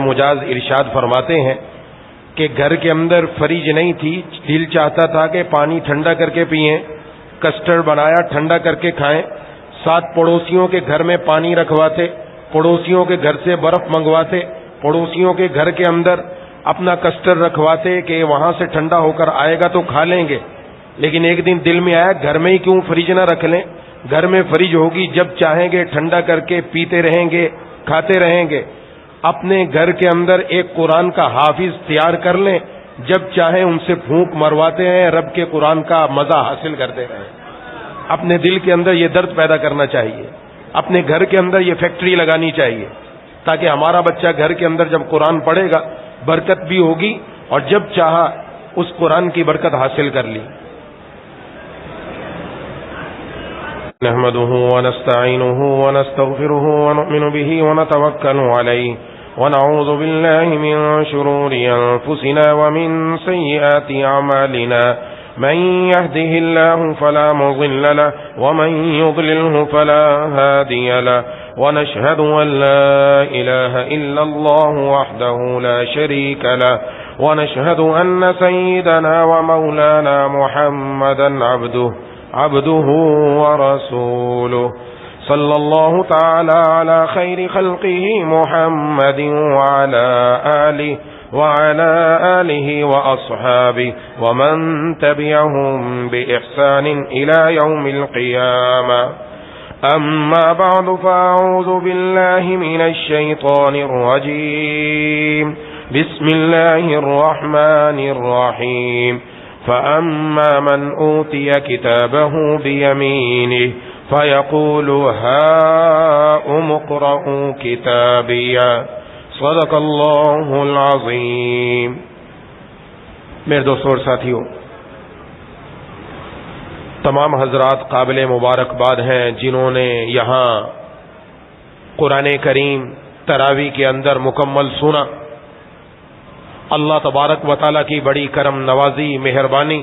مجاز ارشاد فرماتے ہیں کہ گھر کے اندر فریج نہیں تھی، دل چاہتا تھا کہ پانی ٹھنڈا کر کے پئیں، کسٹرڈ بنایا ٹھنڈا کر کے کھائیں، 7 پڑوسیوں کے گھر میں پانی رکھواتے، پڑوسیوں کے گھر سے برف منگواتے، پڑوسیوں کے گھر کے اندر اپنا کسٹرڈ رکھواتے کہ وہاں سے ٹھنڈا ہو کر آئے گا تو کھا لیں گے. لیکن ایک دن دل میں آیا گھر میں ہی کیوں فریج نہ رکھ لیں، گھر میں فریج ہوگی، جب چاہیں گے ٹھنڈا کر کے پیتے رہیں گے، کھاتے رہیں گے. اپنے گھر کے اندر ایک قرآن کا حافظ تیار کر لیں، جب چاہیں ان سے پھونک مرواتے ہیں، رب کے قرآن کا مزہ حاصل کرتے رہیں. اپنے دل کے اندر یہ درد پیدا کرنا چاہیے، اپنے گھر کے اندر یہ فیکٹری لگانی چاہیے تاکہ ہمارا بچہ گھر کے اندر جب قرآن پڑھے گا برکت بھی ہوگی اور جب چاہا اس قرآن کی برکت حاصل کر لی. نحمده ونستعينه ونستغفره ونؤمن به ونتوكل عليه ونعوذ بالله من شرور أنفسنا ومن سيئات أعمالنا من يهده الله فلا مضل له ومن يضلله فلا هادي له ونشهد أن لا إله إلا الله وحده لا شريك له ونشهد أن سيدنا ومولانا محمدا عبده ورسوله صلى الله تعالى على خير خلقه محمد وعلى آله وأصحابه ومن تبعهم بإحسان إلى يوم القيامة. أما بعد فأعوذ بالله من الشيطان الرجيم. بسم الله الرحمن الرحيم. فأما من أوتي كتابه بيمينه فيقول هاؤم اقرءوا كتابيا. صدق اللہ العظیم. میرے دوستوں اور ساتھیوں، تمام حضرات قابل مبارکباد ہیں جنہوں نے یہاں قرآن کریم تراویح کے اندر مکمل سنا. اللہ تبارک و تعالیٰ کی بڑی کرم نوازی، مہربانی.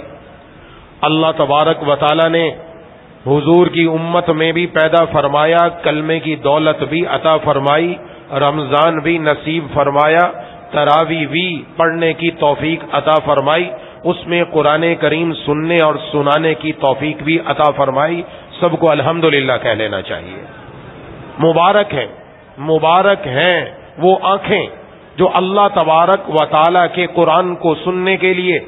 اللہ تبارک و تعالیٰ نے حضور کی امت میں بھی پیدا فرمایا، کلمے کی دولت بھی عطا فرمائی، رمضان بھی نصیب فرمایا، تراویح بھی پڑھنے کی توفیق عطا فرمائی، اس میں قرآن کریم سننے اور سنانے کی توفیق بھی عطا فرمائی. سب کو الحمدللہ کہہ لینا چاہیے. مبارک ہیں وہ آنکھیں جو اللہ تبارک و تعالیٰ کے قرآن کو سننے کے لیے،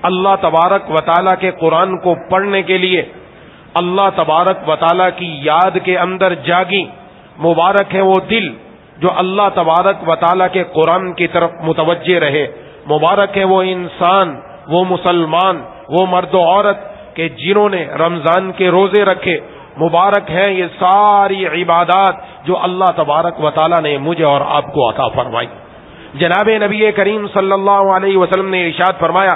اللہ تبارک و تعالیٰ کے قرآن کو پڑھنے کے لیے اللہ تبارک و تعالیٰ کی یاد کے اندر جاگی. مبارک ہے وہ دل جو اللہ تبارک و تعالیٰ کے قرآن کی طرف متوجہ رہے. مبارک ہے وہ انسان، وہ مسلمان، وہ مرد و عورت کہ جنہوں نے رمضان کے روزے رکھے. مبارک ہیں یہ ساری عبادات جو اللہ تبارک و تعالیٰ نے مجھے اور آپ کو عطا فرمائی. جناب نبی کریم صلی اللہ علیہ وسلم نے ارشاد فرمایا،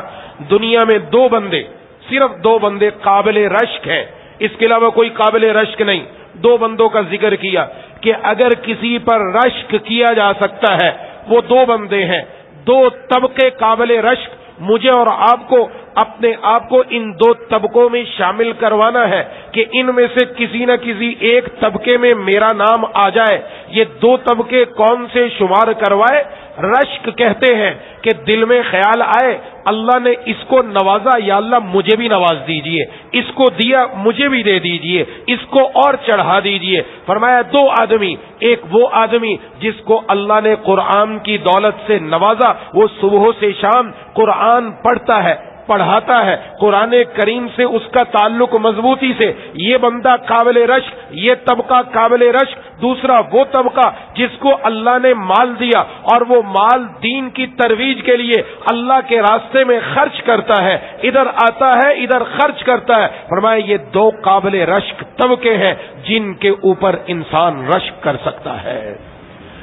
دنیا میں 2 بندے، صرف 2 بندے قابل رشک ہیں، اس کے علاوہ کوئی قابل رشک نہیں. 2 بندوں کا ذکر کیا کہ اگر کسی پر رشک کیا جا سکتا ہے وہ 2 بندے ہیں. 2 طبقے قابل رشک، مجھے اور آپ کو اپنے آپ کو ان 2 طبقوں میں شامل کروانا ہے کہ ان میں سے کسی نہ کسی ایک طبقے میں میرا نام آ جائے. یہ 2 طبقے کون سے شمار کروائے؟ رشک کہتے ہیں کہ دل میں خیال آئے اللہ نے اس کو نوازا، یا اللہ مجھے بھی نواز دیجئے، اس کو دیا مجھے بھی دے دیجئے، اس کو اور چڑھا دیجئے. فرمایا 2 آدمی، ایک وہ آدمی جس کو اللہ نے قرآن کی دولت سے نوازا، وہ صبح سے شام قرآن پڑھتا ہے، پڑھاتا ہے، قرآن کریم سے اس کا تعلق مضبوطی سے، یہ بندہ قابل رشک، یہ طبقہ قابل رشک. دوسرا وہ طبقہ جس کو اللہ نے مال دیا اور وہ مال دین کی ترویج کے لیے اللہ کے راستے میں خرچ کرتا ہے، ادھر آتا ہے ادھر خرچ کرتا ہے. فرمایا یہ 2 قابل رشک طبقے ہیں جن کے اوپر انسان رشک کر سکتا ہے.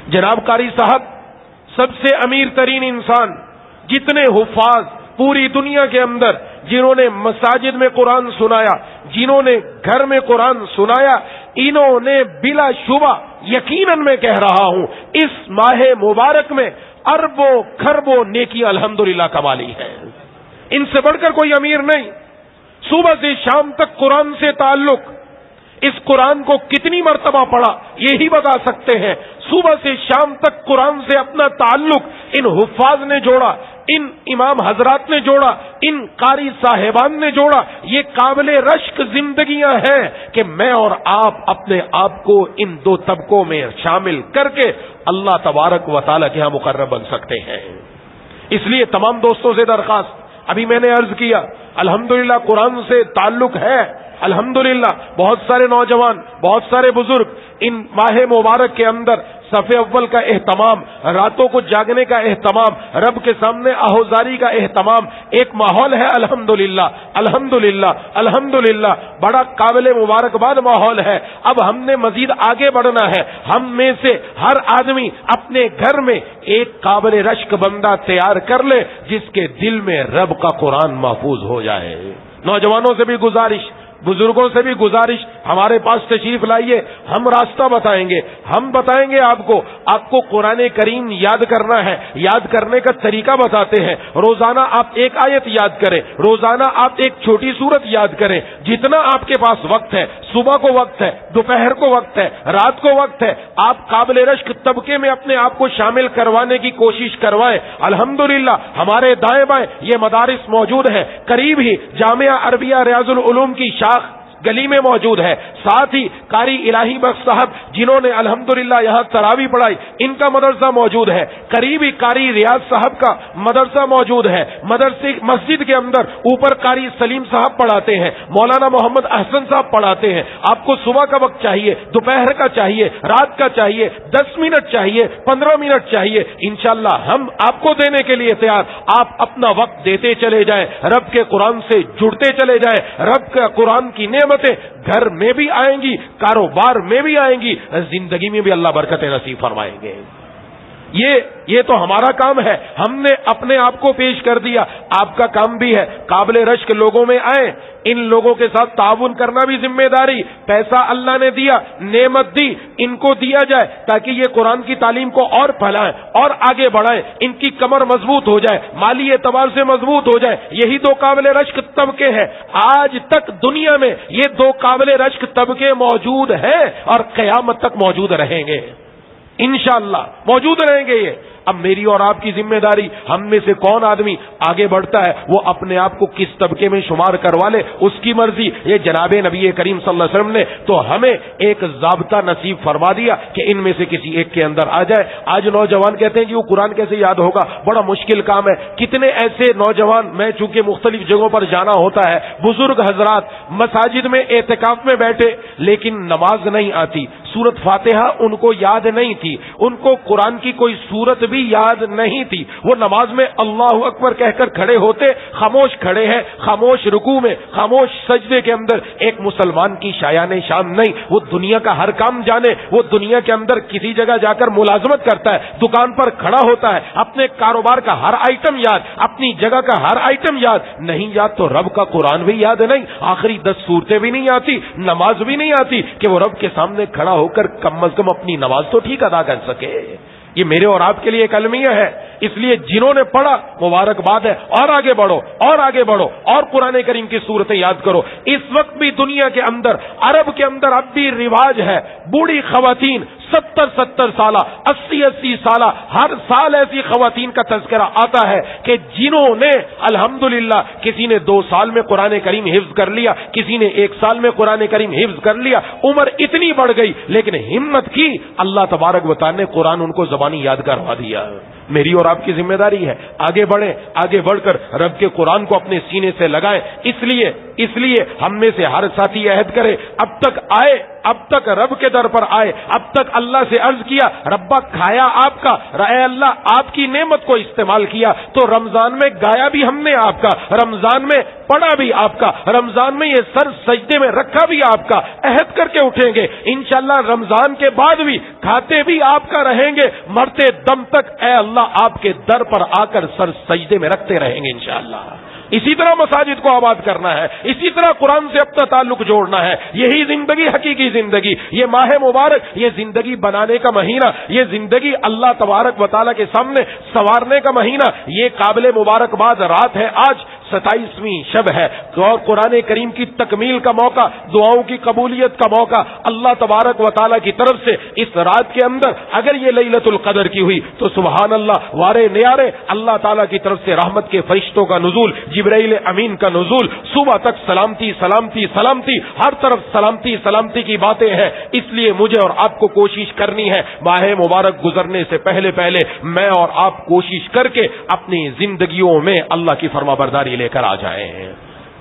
جناب قاری صاحب، سب سے امیر ترین انسان، جتنے حفاظ پوری دنیا کے اندر، جنہوں نے مساجد میں قرآن سنایا، جنہوں نے گھر میں قرآن سنایا، انہوں نے بلا شبہ، یقیناً میں کہہ رہا ہوں، اس ماہ مبارک میں اربوں کھربوں نیکی الحمدللہ کمالی ہے. ان سے بڑھ کر کوئی امیر نہیں. صبح سے شام تک قرآن سے تعلق، اس قرآن کو کتنی مرتبہ پڑھا یہی بتا سکتے ہیں. صبح سے شام تک قرآن سے اپنا تعلق ان حفاظ نے جوڑا، ان امام حضرات نے جوڑا، ان قاری صاحبان نے جوڑا. یہ قابل رشک زندگیاں ہیں کہ میں اور آپ اپنے آپ کو ان دو طبقوں میں شامل کر کے اللہ تبارک و تعالی کے ہاں مقرب بن سکتے ہیں. اس لیے تمام دوستوں سے درخواست، ابھی میں نے عرض کیا الحمدللہ قرآن سے تعلق ہے، الحمدللہ بہت سارے نوجوان، بہت سارے بزرگ ان ماہ مبارک کے اندر صف اول کا اہتمام، راتوں کو جاگنے کا اہتمام، رب کے سامنے آہوزاری کا اہتمام، ایک ماحول ہے الحمدللہ الحمدللہ الحمدللہ، بڑا قابل مبارکباد ماحول ہے. اب ہم نے مزید آگے بڑھنا ہے. ہم میں سے ہر آدمی اپنے گھر میں ایک قابل رشک بندہ تیار کر لے جس کے دل میں رب کا قرآن محفوظ ہو جائے. نوجوانوں سے بھی گزارش، بزرگوں سے بھی گزارش، ہمارے پاس تشریف لائیے، ہم راستہ بتائیں گے، ہم بتائیں گے آپ کو قرآن کریم یاد کرنا ہے، یاد کرنے کا طریقہ بتاتے ہیں. روزانہ آپ ایک آیت یاد کریں، روزانہ آپ ایک چھوٹی سورت یاد کریں، جتنا آپ کے پاس وقت ہے، صبح کو وقت ہے، دوپہر کو وقت ہے، رات کو وقت ہے، آپ قابل رشک طبقے میں اپنے آپ کو شامل کروانے کی کوشش کروائیں. الحمدللہ ہمارے دائیں بائیں یہ مدارس موجود ہیں. قریب ہی جامعہ عربیہ ریاض العلوم کی شاخ گلی میں موجود ہے. ساتھ ہی قاری الہی بخش صاحب جنہوں نے الحمدللہ یہاں تراویح پڑھائی، ان کا مدرسہ موجود ہے. قریب ہی قاری ریاض صاحب کا مدرسہ موجود ہے. مدرسے مسجد کے اندر اوپر قاری سلیم صاحب پڑھاتے ہیں، مولانا محمد احسن صاحب پڑھاتے ہیں. آپ کو صبح کا وقت چاہیے، دوپہر کا چاہیے، رات کا چاہیے، 10 منٹ چاہیے، 15 منٹ چاہیے، انشاءاللہ ہم آپ کو دینے کے لیے تیار. آپ اپنا وقت دیتے چلے جائیں، رب کے قرآن سے جڑتے چلے جائیں. رب کا قرآن کی نعمتیں گھر میں بھی آئیں گی، کاروبار میں بھی آئیں گی، زندگی میں بھی اللہ برکت نصیب فرمائیں گے. یہ تو ہمارا کام ہے، ہم نے اپنے آپ کو پیش کر دیا. آپ کا کام بھی ہے قابل رشک لوگوں میں آئیں، ان لوگوں کے ساتھ تعاون کرنا بھی ذمہ داری. پیسہ اللہ نے دیا، نعمت دی، ان کو دیا جائے تاکہ یہ قرآن کی تعلیم کو اور پھیلائیں اور آگے بڑھائیں، ان کی کمر مضبوط ہو جائے، مالی اعتبار سے مضبوط ہو جائے. یہی دو قابل رشک طبقے ہیں. آج تک دنیا میں یہ دو قابل رشک طبقے موجود ہیں اور قیامت تک موجود رہیں گے، انشاءاللہ موجود رہیں گے. یہ اب میری اور آپ کی ذمہ داری، ہم میں سے کون آدمی آگے بڑھتا ہے وہ اپنے آپ کو کس طبقے میں شمار کروا لے، اس کی مرضی. یہ جناب نبی کریم صلی اللہ علیہ وسلم نے تو ہمیں ایک ضابطہ نصیب فرما دیا کہ ان میں سے کسی ایک کے اندر آ جائے. آج نوجوان کہتے ہیں کہ وہ قرآن کیسے یاد ہوگا، بڑا مشکل کام ہے. کتنے ایسے نوجوان، میں چونکہ مختلف جگہوں پر جانا ہوتا ہے، بزرگ حضرات مساجد میں اعتکاف میں بیٹھے لیکن نماز نہیں آتی، سورت فاتحہ ان کو یاد نہیں تھی، ان کو قرآن کی کوئی سورت بھی یاد نہیں تھی. وہ نماز میں اللہ اکبر کہہ کر کھڑے ہوتے، خاموش کھڑے ہیں، خاموش رکوع میں، خاموش سجدے کے اندر. ایک مسلمان کی شایان شان نہیں، وہ دنیا کا ہر کام جانے، وہ دنیا کے اندر کسی جگہ جا کر ملازمت کرتا ہے، دکان پر کھڑا ہوتا ہے، اپنے کاروبار کا ہر آئٹم یاد، اپنی جگہ کا ہر آئٹم یاد نہیں. یاد تو رب کا قرآن بھی یاد نہیں، آخری 10 صورتیں بھی نہیں آتی، نماز بھی نہیں آتی کہ وہ رب کے سامنے کھڑا ہو کر کم از کم اپنی نماز تو ٹھیک ادا کر سکے. یہ میرے اور آپ کے لیے ایک المیہ ہے. اس لیے جنہوں نے پڑھا مبارکباد ہے، اور آگے بڑھو اور آگے بڑھو اور قرآن کریم کی صورتیں یاد کرو. اس وقت بھی دنیا کے اندر، عرب کے اندر اب بھی رواج ہے، بوڑھی خواتین 70 سالہ، 80 سالہ، ہر سال ایسی خواتین کا تذکرہ آتا ہے کہ جنہوں نے الحمدللہ کسی نے 2 سال میں قرآن کریم حفظ کر لیا، کسی نے 1 سال میں قرآن کریم حفظ کر لیا، عمر اتنی بڑھ گئی لیکن ہمت کی، اللہ تبارک و تعالی نے قرآن ان کو زبانی یاد کروا دیا. میری اور آپ کی ذمہ داری ہے آگے بڑھیں، آگے بڑھ کر رب کے قرآن کو اپنے سینے سے لگائیں. اس لیے ہم میں سے ہر ساتھی عہد کرے، اب تک آئے، اب تک رب کے در پر آئے، اب تک اللہ سے عرض کیا ربا کھایا آپ کا، اے اللہ آپ کی نعمت کو استعمال کیا تو رمضان میں گایا بھی ہم نے آپ کا، رمضان میں پڑھا بھی آپ کا، رمضان میں یہ سر سجدے میں رکھا بھی آپ کا. عہد کر کے اٹھیں گے انشاءاللہ رمضان کے بعد بھی کھاتے بھی آپ کا رہیں گے، مرتے دم تک اے اللہ آپ کے در پر آ کر سر سجدے میں رکھتے رہیں گے انشاءاللہ. اسی طرح مساجد کو آباد کرنا ہے، اسی طرح قرآن سے اپنا تعلق جوڑنا ہے. یہی زندگی، حقیقی زندگی، یہ ماہ مبارک، یہ زندگی بنانے کا مہینہ، یہ زندگی اللہ تبارک و تعالیٰ کے سامنے سنوارنے کا مہینہ، یہ قابل مبارکباد رات ہے. آج 27ویں شب ہے اور قرآن کریم کی تکمیل کا موقع، دعاؤں کی قبولیت کا موقع اللہ تبارک و تعالیٰ کی طرف سے اس رات کے اندر اگر یہ لیلۃ القدر کی ہوئی تو سبحان اللہ، وارے نیارے اللہ تعالیٰ کی طرف سے رحمت کے فرشتوں کا نزول، جبرائیل امین کا نزول، صبح تک سلامتی سلامتی سلامتی، ہر طرف سلامتی سلامتی کی باتیں ہیں۔ اس لیے مجھے اور آپ کو کوشش کرنی ہے ماہ مبارک گزرنے سے پہلے میں اور آپ کوشش کر کے اپنی زندگیوں میں اللہ کی فرما برداری لے کر آ جائیں،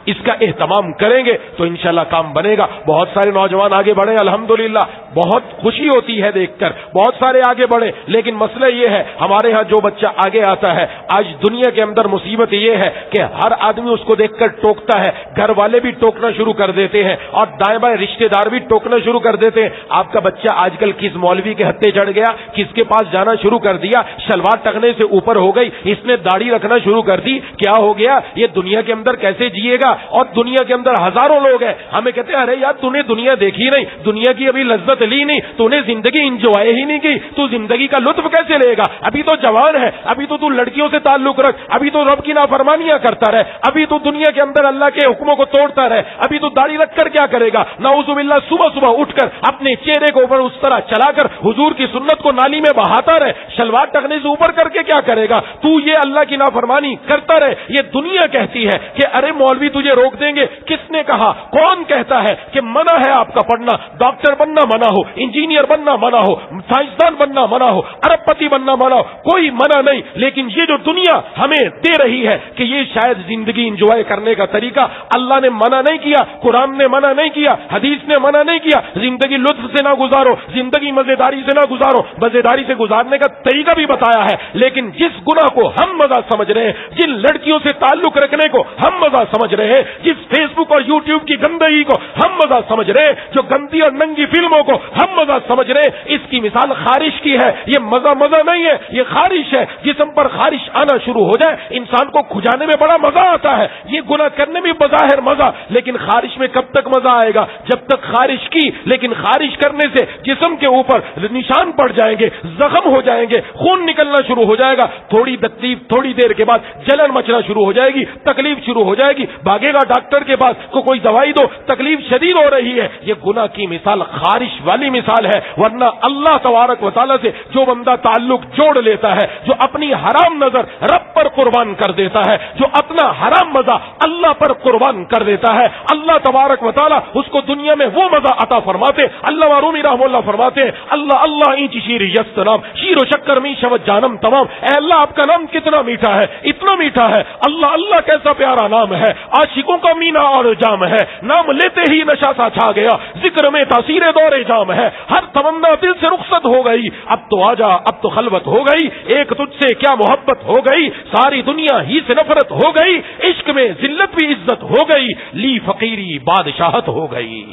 اس کا اہتمام کریں گے تو انشاءاللہ کام بنے گا۔ بہت سارے نوجوان آگے بڑھے الحمدللہ، بہت خوشی ہوتی ہے دیکھ کر، بہت سارے آگے بڑھے، لیکن مسئلہ یہ ہے ہمارے ہاں جو بچہ آگے آتا ہے، آج دنیا کے اندر مصیبت یہ ہے کہ ہر آدمی اس کو دیکھ کر ٹوکتا ہے، گھر والے بھی ٹوکنا شروع کر دیتے ہیں اور دائیں بائیں رشتے دار بھی ٹوکنا شروع کر دیتے ہیں۔ آپ کا بچہ آج کل کس مولوی کے ہتھے چڑھ گیا، کس کے پاس جانا شروع کر دیا، شلوار ٹکنے سے اوپر ہو گئی، اس نے داڑھی رکھنا شروع کر دی، کیا ہو گیا، یہ دنیا کے اندر کیسے جیے گا؟ اور دنیا کے اندر ہزاروں لوگ ہیں، ہمیں کہتے ہیں ارے یار تو نے دنیا دیکھی نہیں، دنیا کی ابھی لذت لی نہیں، تو نے زندگی انجوائے ہی نہیں کی، تو زندگی کا لطف کیسے لے گا؟ ابھی تو جوان ہے، ابھی تو لڑکیوں سے تعلق رکھ، ابھی تو رب کی نافرمانیاں کرتا رہے، ابھی تو دنیا کے اندر اللہ کے حکموں کو توڑتا رہے، ابھی تو داڑھی رکھ کر کیا کرے گا؟ نعوذ باللہ صبح صبح اٹھ کر اپنے چہرے کو اوپر اس طرح چلا کر حضور کی سنت کو نالی میں بہاتا رہے، شلوار ٹکنے سے اوپر کر کے کیا کرے گا؟ تو یہ اللہ کی نافرمانی کرتا رہے۔ یہ دنیا کہتی ہے کہ ارے مولوی تجھے روک دیں گے، کس نے کہا؟ کون کہتا ہے کہ منع ہے آپ کا پڑھنا؟ ڈاکٹر بننا منع ہو، انجینئر بننا منع ہو، سائنسدان بننا منع ہو، ارب پتی بننا منع ہو، کوئی منع نہیں، لیکن یہ جو دنیا ہمیں دے رہی ہے کہ یہ شاید زندگی انجوائے کرنے کا طریقہ، اللہ نے منع نہیں کیا، قرآن نے منع نہیں کیا، حدیث نے منع نہیں کیا، زندگی لطف سے نہ گزارو، زندگی مزیداری سے نہ گزارو، مزیداری سے گزارنے کا طریقہ بھی بتایا ہے، لیکن جس گناہ کو ہم مزہ سمجھ رہے ہیں، جن لڑکیوں سے تعلق رکھنے کو ہم مزہ سمجھ رہے ہیں، جس فیس بک اور یوٹیوب کی گندگی کو ہم مزہ سمجھ رہے ہیں، جو گندی اور ننگی فلموں کو ہم مزہ سمجھ رہے ہیں، اس کی مثال خارش کی ہے۔ یہ مزہ نہیں ہے، یہ خارش ہے۔ جسم پر خارش آنا شروع ہو جائے انسان کو کھجانے میں بڑا مزہ آتا ہے، یہ گناہ کرنے میں بظاہر مزہ، لیکن خارش میں کب تک مزہ آئے گا؟ جب تک خارش کی، لیکن خارش کرنے سے جسم کے اوپر نشان پڑ جائیں گے، زخم ہو جائیں گے، خون نکلنا شروع ہو جائے گا، تھوڑی تکلیف، تھوڑی دیر کے بعد جلن مچنا شروع ہو جائے گی، تکلیف شروع ہو جائے گی، بھاگے گا ڈاکٹر کے پاس کو کوئی دوائی دو، تکلیف شدید ہو رہی ہے۔ یہ گناہ کی مثال خارش والی مثال ہے، ورنہ اللہ تبارک و تعالیٰ سے جو بندہ تعلق جوڑ لیتا ہے، جو اپنی حرام نظر رب پر قربان کر دیتا ہے، جو اپنا حرام مزہ اللہ پر قربان کر دیتا ہے، اللہ تبارک و تعالیٰ اس کو دنیا میں وہ مزہ عطا فرماتے۔ اللہ رومی رحم اللہ فرماتے ہیں، اللہ اللہ اینچ شیر یست نام، شیر و شکر می شود جانم تمام۔ اے اللہ آپ کا نام کتنا میٹھا ہے، اتنا میٹھا ہے، اللہ اللہ کیسا پیارا نام ہے، عاشقوں کا مینا اور جام ہے، نام لیتے ہی نشا سا چھا گیا، ذکر میں تاثیر دور جام ہے، ہر تمنا دل سے رخصت ہو گئی، اب تو آجا اب تو خلوت ہو گئی، ایک تجھ سے کیا محبت ہو گئی، ساری دنیا ہی سے نفرت ہو گئی، عشق میں ذلت بھی عزت ہو گئی، لی فقیری بادشاہت ہو گئی۔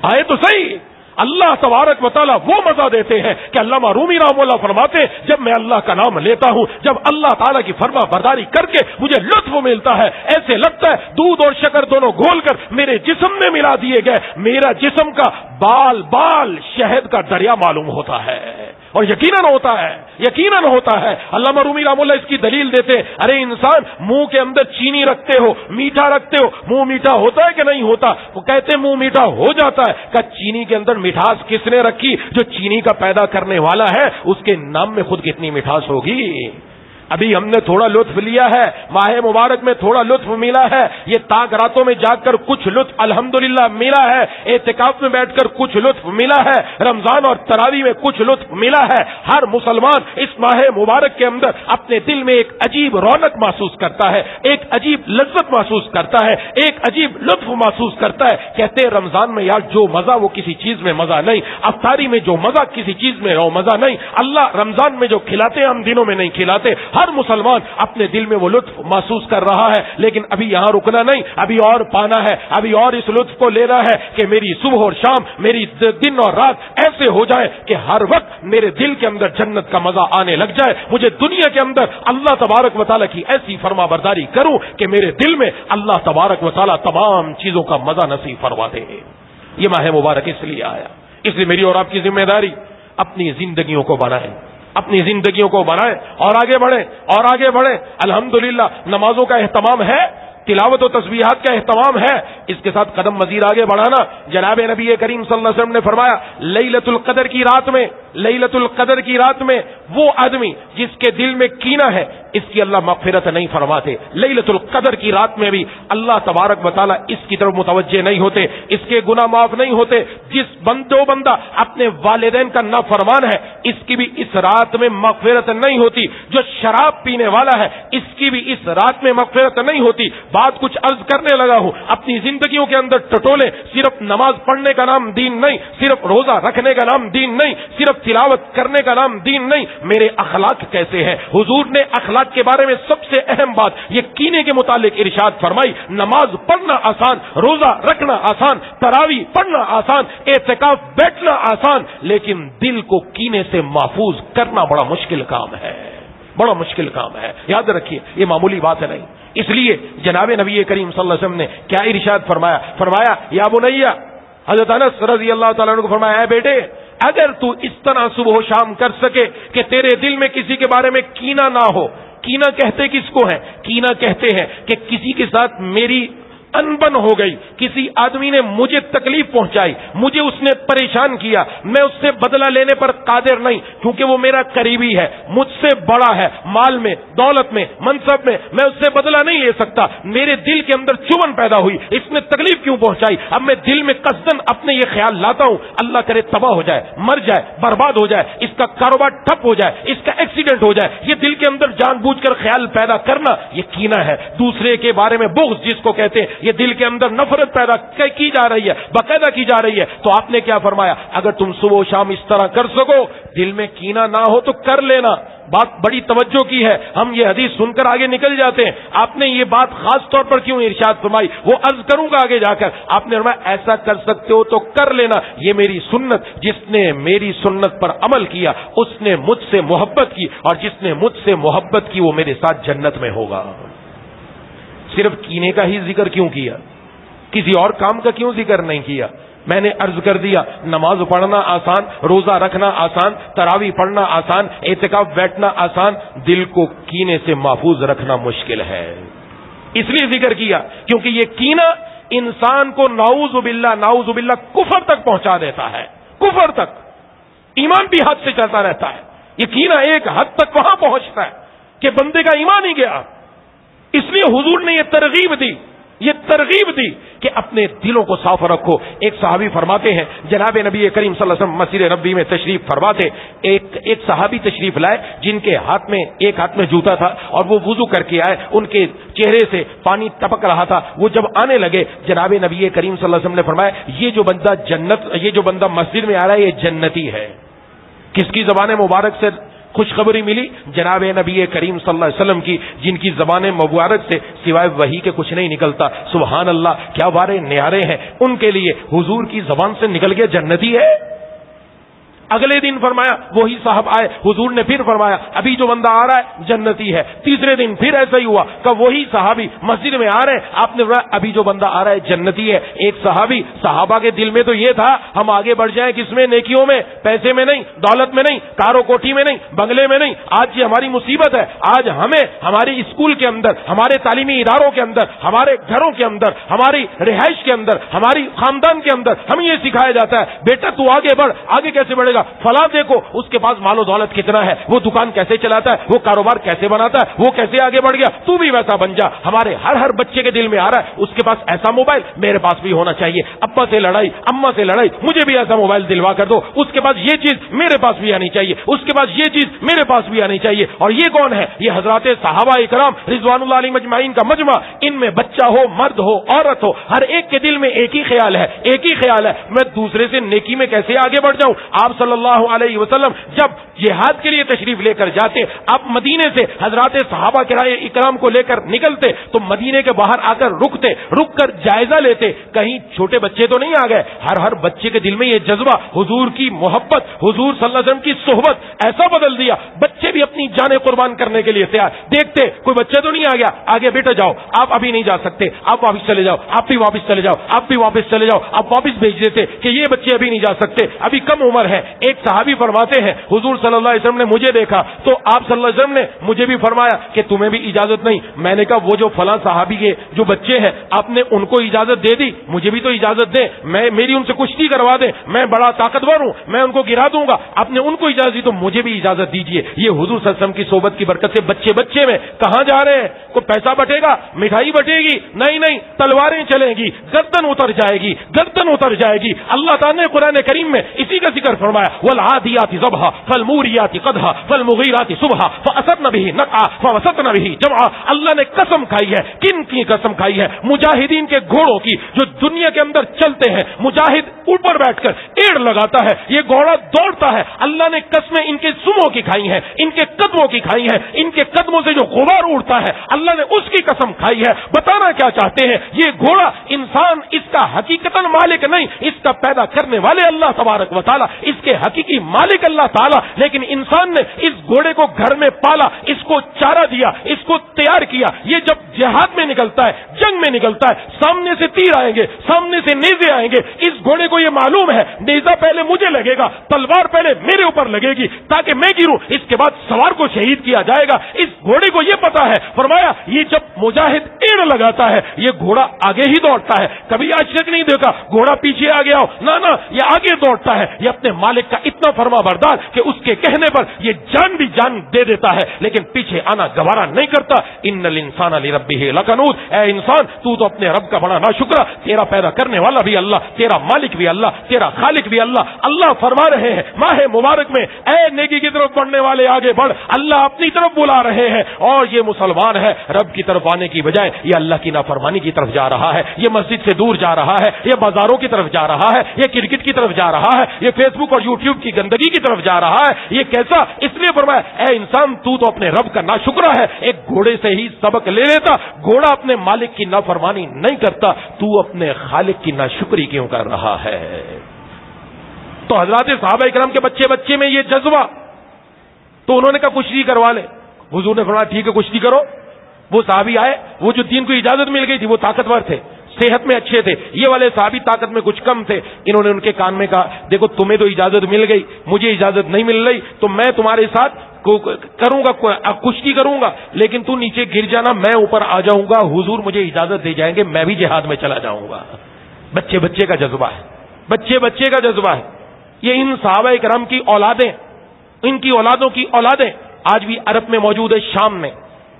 آئے تو صحیح، اللہ تبارک و تعالیٰ وہ مزہ دیتے ہیں کہ علامہ رومی رحمہ اللہ فرماتے ہیں، جب میں اللہ کا نام لیتا ہوں، جب اللہ تعالیٰ کی فرما برداری کر کے مجھے لطف ملتا ہے، ایسے لگتا ہے دودھ اور شکر دونوں گھول کر میرے جسم میں ملا دیے گئے، میرا جسم کا بال بال شہد کا دریا معلوم ہوتا ہے، اور یقیناً ہوتا ہے۔ علامہ رومی رحمہ اللہ اس کی دلیل دیتے، ارے انسان منہ کے اندر چینی رکھتے ہو، میٹھا رکھتے ہو، منہ میٹھا ہوتا ہے کہ نہیں ہوتا؟ وہ کہتے منہ میٹھا ہو جاتا ہے، کہ چینی کے اندر مٹھاس کس نے رکھی؟ جو چینی کا پیدا کرنے والا ہے، اس کے نام میں خود کتنی مٹھاس ہوگی۔ ابھی ہم نے تھوڑا لطف لیا ہے، ماہ مبارک میں تھوڑا لطف ملا ہے، یہ تاک راتوں میں جاگ کر کچھ لطف الحمدللہ ملا ہے، اعتکاف میں بیٹھ کر کچھ لطف ملا ہے، رمضان اور تراویح میں کچھ لطف ملا ہے۔ ہر مسلمان اس ماہ مبارک کے اندر اپنے دل میں ایک عجیب رونق محسوس کرتا ہے، ایک عجیب لذت محسوس کرتا ہے، ایک عجیب لطف محسوس کرتا ہے۔ کہتے ہیں رمضان میں یار جو مزہ وہ کسی چیز میں مزہ نہیں، افطاری میں جو مزہ کسی چیز میں وہ مزہ نہیں، اللہ رمضان میں جو کھلاتے ہیں ہم دنوں میں نہیں کھلاتے۔ ہر مسلمان اپنے دل میں وہ لطف محسوس کر رہا ہے، لیکن ابھی یہاں رکنا نہیں، ابھی اور پانا ہے، ابھی اور اس لطف کو لینا ہے کہ میری صبح اور شام، میری دن اور رات ایسے ہو جائے کہ ہر وقت میرے دل کے اندر جنت کا مزہ آنے لگ جائے، مجھے دنیا کے اندر اللہ تبارک و تعالیٰ کی ایسی فرما برداری کروں کہ میرے دل میں اللہ تبارک و تعالیٰ تمام چیزوں کا مزہ نصیب فرما دے۔ یہ ماہ مبارک اس لیے آیا، اس لیے میری اور آپ کی ذمہ داری اپنی زندگیوں کو بنائیں، اپنی زندگیوں کو بنائیں اور آگے بڑھیں اور آگے بڑھیں. الحمدللہ نمازوں کا اہتمام ہے, تلاوت و تسبیحات کا اہتمام ہے, اس کے ساتھ قدم مزید آگے بڑھانا. جناب نبی کریم صلی اللہ علیہ وسلم نے فرمایا لیلۃ القدر کی رات میں, لیلۃ القدر کی رات میں وہ آدمی جس کے دل میں کینہ ہے اس کی اللہ مغفرت نہیں فرماتے. لیلۃ القدر کی رات میں بھی اللہ تبارک و تعالیٰ اس کی طرف متوجہ نہیں ہوتے, اس کے گناہ معاف نہیں ہوتے. جس بندہ اپنے والدین کا نافرمان ہے اس کی بھی اس رات میں مغفرت نہیں ہوتی. جو شراب پینے والا ہے اس کی بھی اس رات میں مغفرت نہیں ہوتی. بات کچھ عرض کرنے لگا ہوں, اپنی زندگیوں کے اندر ٹٹولے. صرف نماز پڑھنے کا نام دین نہیں, صرف روزہ رکھنے کا نام دین نہیں, صرف تلاوت کرنے کا نام دین نہیں. میرے اخلاق کیسے ہیں؟ حضور نے اخلاق کے بارے میں سب سے اہم بات یہ کینے کے متعلق ارشاد فرمائی. نماز پڑھنا آسان, روزہ رکھنا آسان, تراویح پڑھنا آسان, اعتکاف بیٹھنا آسان, لیکن دل کو کینے سے محفوظ کرنا بڑا مشکل کام ہے, بڑا مشکل کام ہے. یاد رکھیے یہ معمولی بات ہے نہیں. اس لیے جناب نبی کریم صلی اللہ علیہ وسلم نے کیا ارشاد فرمایا؟ فرمایا یا بنیا, حضرت انس رضی اللہ تعالیٰ عنہ کو فرمایا اے بیٹے اگر تو اس طرح صبح و شام کر سکے کہ تیرے دل میں کسی کے بارے میں کینہ نہ ہو. کینہ کہتے کس کو ہے؟ کینہ کہتے ہیں کہ کسی کے ساتھ میری انبن ہو گئی, کسی آدمی نے مجھے تکلیف پہنچائی, مجھے اس نے پریشان کیا, میں اس سے بدلہ لینے پر قادر نہیں کیونکہ وہ میرا قریبی ہے, مجھ سے بڑا ہے, مال میں, دولت میں, منصب میں اس سے بدلہ نہیں لے سکتا. میرے دل کے اندر چبھن پیدا ہوئی, اس نے تکلیف کیوں پہنچائی. اب میں دل میں قصدن اپنے یہ خیال لاتا ہوں اللہ کرے تباہ ہو جائے, مر جائے, برباد ہو جائے, اس کا کاروبار ٹھپ ہو جائے, اس کا ایکسیڈنٹ ہو جائے. یہ دل کے اندر جان بوجھ کر خیال پیدا کرنا یہ کینہ ہے. دوسرے کے بارے میں بغض جس کو کہتے ہیں, یہ دل کے اندر نفرت پیدا کی جا رہی ہے, باقاعدہ کی جا رہی ہے. تو آپ نے کیا فرمایا؟ اگر تم صبح و شام اس طرح کر سکو, دل میں کینہ نہ ہو تو کر لینا. بات بڑی توجہ کی ہے, ہم یہ حدیث سن کر آگے نکل جاتے ہیں. آپ نے یہ بات خاص طور پر کیوں ارشاد فرمائی وہ عرض کروں گا آگے جا کر. آپ نے فرمایا ایسا کر سکتے ہو تو کر لینا, یہ میری سنت, جس نے میری سنت پر عمل کیا اس نے مجھ سے محبت کی, اور جس نے مجھ سے محبت کی وہ میرے ساتھ جنت میں ہوگا. صرف کینے کا ہی ذکر کیوں کیا, کسی اور کام کا کیوں ذکر نہیں کیا؟ میں نے عرض کر دیا نماز پڑھنا آسان, روزہ رکھنا آسان, تراویح پڑھنا آسان, اعتکاف بیٹھنا آسان, دل کو کینے سے محفوظ رکھنا مشکل ہے. اس لیے ذکر کیا کیونکہ یہ کینہ انسان کو نعوذ باللہ کفر تک پہنچا دیتا ہے, کفر تک. ایمان بھی حد سے چلتا رہتا ہے. یہ کینہ ایک حد تک وہاں پہنچتا ہے کہ بندے کا ایمان ہی گیا. اس لیے حضور نے یہ ترغیب دی کہ اپنے دلوں کو صاف رکھو. ایک صحابی فرماتے ہیں جناب نبی کریم صلی اللہ علیہ وسلم مسجد نبوی میں تشریف فرما تھے. ایک صحابی تشریف لائے جن کے ایک ہاتھ میں جوتا تھا اور وہ وضو کر کے آئے, ان کے چہرے سے پانی ٹپک رہا تھا. وہ جب آنے لگے جناب نبی کریم صلی اللہ علیہ وسلم نے فرمایا یہ جو بندہ مسجد میں آ رہا ہے یہ جنتی ہے. کس کی زبان مبارک سے خوشخبری ملی؟ جناب نبی کریم صلی اللہ علیہ وسلم کی, جن کی زبان مبارک سے سوائے وحی کے کچھ نہیں نکلتا. سبحان اللہ, کیا بارے نیارے ہیں. ان کے لیے حضور کی زبان سے نکل کے جنتی ہے. اگلے دن فرمایا وہی صاحب آئے, حضور نے پھر فرمایا ابھی جو بندہ آ رہا ہے جنتی ہے. تیسرے دن پھر ایسا ہی ہوا کہ وہی صحابی مسجد میں آ رہے ہیں, آپ نے فرمایا ابھی جو بندہ آ رہا ہے جنتی ہے. ایک صحابہ کے دل میں تو یہ تھا ہم آگے بڑھ جائیں, کس میں؟ نیکیوں میں, پیسے میں نہیں, دولت میں نہیں, کار و کوٹھی میں نہیں, بنگلے میں نہیں. آج یہ ہماری مصیبت ہے. آج ہمیں ہمارے اسکول کے اندر, ہمارے تعلیمی اداروں کے اندر, ہمارے گھروں کے اندر, ہماری رہائش کے اندر, ہماری خاندان کے اندر ہمیں یہ سکھایا جاتا ہے بیٹا تو آگے بڑھ. آگے کیسے بڑھے گا؟ فلاں دیکھو اس کے پاس مال و دولت کتنا ہے, وہ دکان کیسے چلاتا ہے, وہ کاروبار کیسے بناتا ہے, وہ کیسے آگے بڑھ گیا, تو بھی ویسا بن جا. ہمارے ہر بچے کے دل میں آ رہا ہے اس کے پاس ایسا موبائل, میرے پاس بھی ہونا چاہیے. ابا سے لڑائی, اما سے لڑائی, مجھے بھی ایسا موبائل دلوا کر دو. اس کے پاس یہ چیز میرے پاس بھی آنی چاہیے, اس کے پاس یہ چیز میرے پاس بھی آنی چاہیے. اور یہ کون ہے؟ یہ حضرات صحابہ اکرام رضوان اللہ علیہم اجمعین کا مجمع. ان میں بچہ ہو, مرد ہو, عورت ہو, ہر ایک کے دل میں ایک ہی خیال ہے, میں دوسرے سے نیکی میں کیسے آگے بڑھ جاؤں. آپ صلی اللہ علیہ وسلم جب جہاد کے لیے تشریف لے کر جاتے, آپ مدینے سے حضرات صحابہ اکرام کو لے کر نکلتے تو مدینے کے باہر آ کر رک کر جائزہ لیتے, کہیں چھوٹے بچے تو نہیں آ گئے. ہر بچے کے دل میں یہ جذبہ, حضور کی محبت, حضور صلی اللہ علیہ وسلم کی صحبت ایسا بدل دیا, بچے بھی اپنی جانیں قربان کرنے کے لیے تیار. دیکھتے کوئی بچے تو نہیں آ گیا, آگے بیٹا جاؤ, آپ ابھی نہیں جا سکتے, آپ واپس چلے جاؤ, آپ بھی واپس چلے جاؤ, آپ بھی واپس چلے جاؤ, آپ واپس بھیج دیتے کہ یہ بچے ابھی نہیں جا سکتے, ابھی کم عمر ہے, ایک صحابی فرماتے ہیں حضور صلی اللہ علیہ وسلم نے مجھے دیکھا تو آپ صلی اللہ علیہ وسلم نے مجھے بھی فرمایا کہ تمہیں بھی اجازت نہیں. میں نے کہا وہ جو فلاں صحابی کے جو بچے ہیں آپ نے ان کو اجازت دے دی, مجھے بھی تو اجازت دیں, میری ان سے کشتی کروا دیں, میں بڑا طاقتور ہوں, میں ان کو گرا دوں گا. آپ نے ان کو اجازت دی تو مجھے بھی اجازت دیجیے. یہ حضور صلی اللہ علیہ وسلم کی صحبت کی برکت سے بچے میں کہاں جا رہے ہیں؟ کوئی پیسہ بٹے گا, مٹھائی بٹے گی؟ نہیں, تلواریں چلیں گی, گردن اتر جائے گی. اللہ تعالیٰ نے قرآن کریم میں اسی کا ذکر فرمایا والعادیات ضبحا فالموریات قدحا فالمغیرات صبحا فاثرن به نقعا فوسطن به جمعا. اللہ نے قسم کھائی ہے. کن کی قسم کھائی ہے؟ مجاہدین کے گھوڑوں کی جو دنیا کے اندر چلتے ہیں. مجاہد اوپر بیٹھ کر ایڑ لگاتا ہے, یہ گھوڑا دوڑتا ہے. اللہ نے قسمیں ان کے سموں کی کھائی ہیں, ان کے قدموں کی کھائی ہیں, ان کے قدموں سے جو غبار اڑتا ہے اللہ نے اس کی قسم کھائی ہے. بتانا کیا چاہتے ہیں؟ یہ گھوڑا انسان اس کا حقیقتاً مالک نہیں, اس کا پیدا کرنے والے اللہ تبارک و تعالی, اس کے حقیقی مالک اللہ تعالی. لیکن انسان نے اس گھوڑے کو گھر میں پالا, اس کو چارہ دیا, اس کو تیار کیا. یہ جب جہاد میں نکلتا ہے, جنگ میں نکلتا ہے, سامنے سے تیر آئیں گے, سامنے سے نیزے آئیں گے. اس گھوڑے کو یہ معلوم ہے نیزہ پہلے مجھے لگے گا, تلوار پہلے میرے اوپر لگے گی تاکہ میں گروں, اس کے بعد سوار کو شہید کیا جائے گا. اس گھوڑے کو یہ پتا ہے. فرمایا یہ جب مجاہد ایڑ لگاتا ہے یہ گھوڑا آگے ہی دوڑتا ہے. کبھی آج تک نہیں دیکھا گھوڑا پیچھے آ گیا ہو, نہ یہ آگے دوڑتا ہے. یہ اپنے مالک کا اتنا فرما بردار کہ اس کے کہنے پر یہ جان بھی جان دے دیتا ہے لیکن پیچھے آنا گوارا نہیں کرتا. ان الانسان لربہ لکنود. اے انسان تو اپنے رب کا بڑا ناشکرا. تیرا پیدا کرنے والا بھی اللہ, تیرا مالک بھی اللہ, تیرا خالق بھی اللہ. اللہ فرما رہے ہیں ماہ مبارک میں اے نیکی کی طرف بڑھنے والے آگے بڑھ. اللہ اپنی طرف بلا رہے ہیں اور یہ مسلمان ہے رب کی طرف آنے کی بجائے یہ اللہ کی نافرمانی کی طرف جا رہا ہے, یہ مسجد سے دور جا رہا ہے, یہ بازاروں کی طرف جا رہا ہے, یہ کرکٹ کی طرف جا رہا ہے, یہ فیس بک اور یوٹیوب کی گندگی کی طرف جا رہا ہے. یہ کیسا؟ اس لیے فرمایا اے انسان تو اپنے رب کا ناشکرا ہے. ایک گھوڑے سے ہی سبق لے لیتا. گھوڑا اپنے مالک کی نافرمانی نہیں کرتا, تو اپنے خالق کی ناشکری کیوں کر رہا ہے؟ تو حضرات صحابہ کرام کے بچے میں یہ جذبہ, تو انہوں نے کہا کشتی کروا لے. حضور نے فرمایا ٹھیک ہے کشتی کرو. وہ صحابی آئے, وہ جو دین کو اجازت مل گئی تھی وہ طاقتور تھے, صحت میں اچھے تھے. یہ والے صحابی طاقت میں کچھ کم تھے. انہوں نے ان کے کان میں کہا دیکھو تمہیں تو اجازت مل گئی, مجھے اجازت نہیں مل رہی, تو میں تمہارے ساتھ کروں گا, کشتی کروں گا, لیکن تو نیچے گر جانا, میں اوپر آ جاؤں گا. حضور مجھے اجازت دے جائیں گے, میں بھی جہاد میں چلا جاؤں گا. بچے کا جذبہ ہے, بچے کا جذبہ ہے. یہ ان صحابہ کرام کی اولادیں, ان کی اولادوں کی اولادیں آج بھی عرب میں موجود ہے.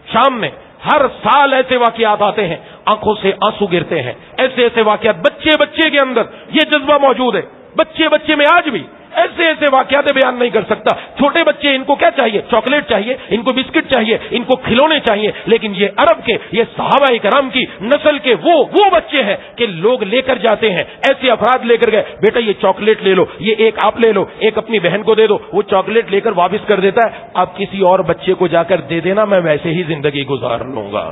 شام میں ہر سال ایسے واقعات آتے ہیں, آنکھوں سے آنسو گرتے ہیں. ایسے واقعات بچے کے اندر یہ جذبہ موجود ہے. بچے میں آج بھی ایسے واقعات بیان نہیں کر سکتا. چھوٹے بچے, ان کو کیا چاہیے؟ چاکلیٹ چاہیے, ان کو بسکٹ چاہیے, ان کو کھلونے چاہیے. لیکن یہ عرب کے, یہ صحابہ کرام کی نسل کے وہ بچے ہیں کہ لوگ لے کر جاتے ہیں. ایسے افراد لے کر گئے, بیٹا یہ چاکلیٹ لے لو, یہ ایک آپ لے لو, ایک اپنی بہن کو دے دو. وہ چاکلیٹ لے کر واپس کر دیتا ہے, آپ کسی اور بچے کو جا کر دے دینا, میں ویسے ہی زندگی گزار لوں گا.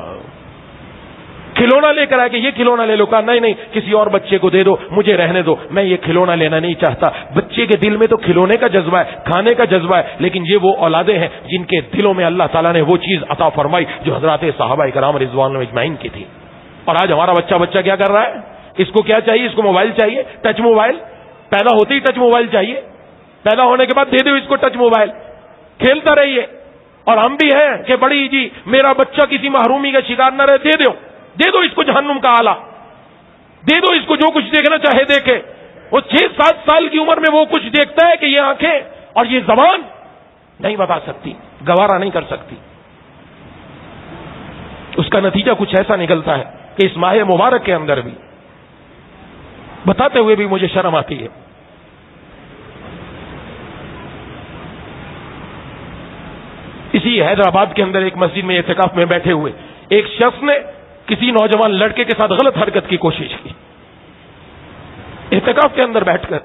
کھلونا لے کر آئے کہ یہ کھلونا لے لو, کہا نہیں کسی اور بچے کو دے دو, مجھے رہنے دو, میں یہ کھلونا لینا نہیں چاہتا. بچے کے دل میں تو کھلونے کا جذبہ ہے, کھانے کا جذبہ ہے, لیکن یہ وہ اولادیں ہیں جن کے دلوں میں اللہ تعالیٰ نے وہ چیز عطا فرمائی جو حضرات صحابہ کرام رضوان اجمعین کی تھی. اور آج ہمارا بچہ کیا کر رہا ہے؟ اس کو کیا چاہیے؟ اس کو موبائل چاہیے, ٹچ موبائل. پیدا ہوتے ہی ٹچ موبائل چاہیے, پیدا ہونے کے بعد دے دو اس کو ٹچ موبائل, کھیلتا رہیے. اور ہم بھی ہیں کہ بڑی جی میرا بچہ کسی محرومی کا شکار نہ رہے, دے دو اس کو جہنم کا آلہ, دے دو اس کو جو کچھ دیکھنا چاہے دیکھے. وہ 6-7 سال کی عمر میں وہ کچھ دیکھتا ہے کہ یہ آنکھیں اور یہ زبان نہیں بتا سکتی, گوارا نہیں کر سکتی. اس کا نتیجہ کچھ ایسا نکلتا ہے کہ اس ماہ مبارک کے اندر بھی بتاتے ہوئے بھی مجھے شرم آتی ہے. اسی حیدرآباد کے اندر ایک مسجد میں اعتکاف میں بیٹھے ہوئے ایک شخص نے کسی نوجوان لڑکے کے ساتھ غلط حرکت کی کوشش کی. اعتکاف کے اندر بیٹھ کر,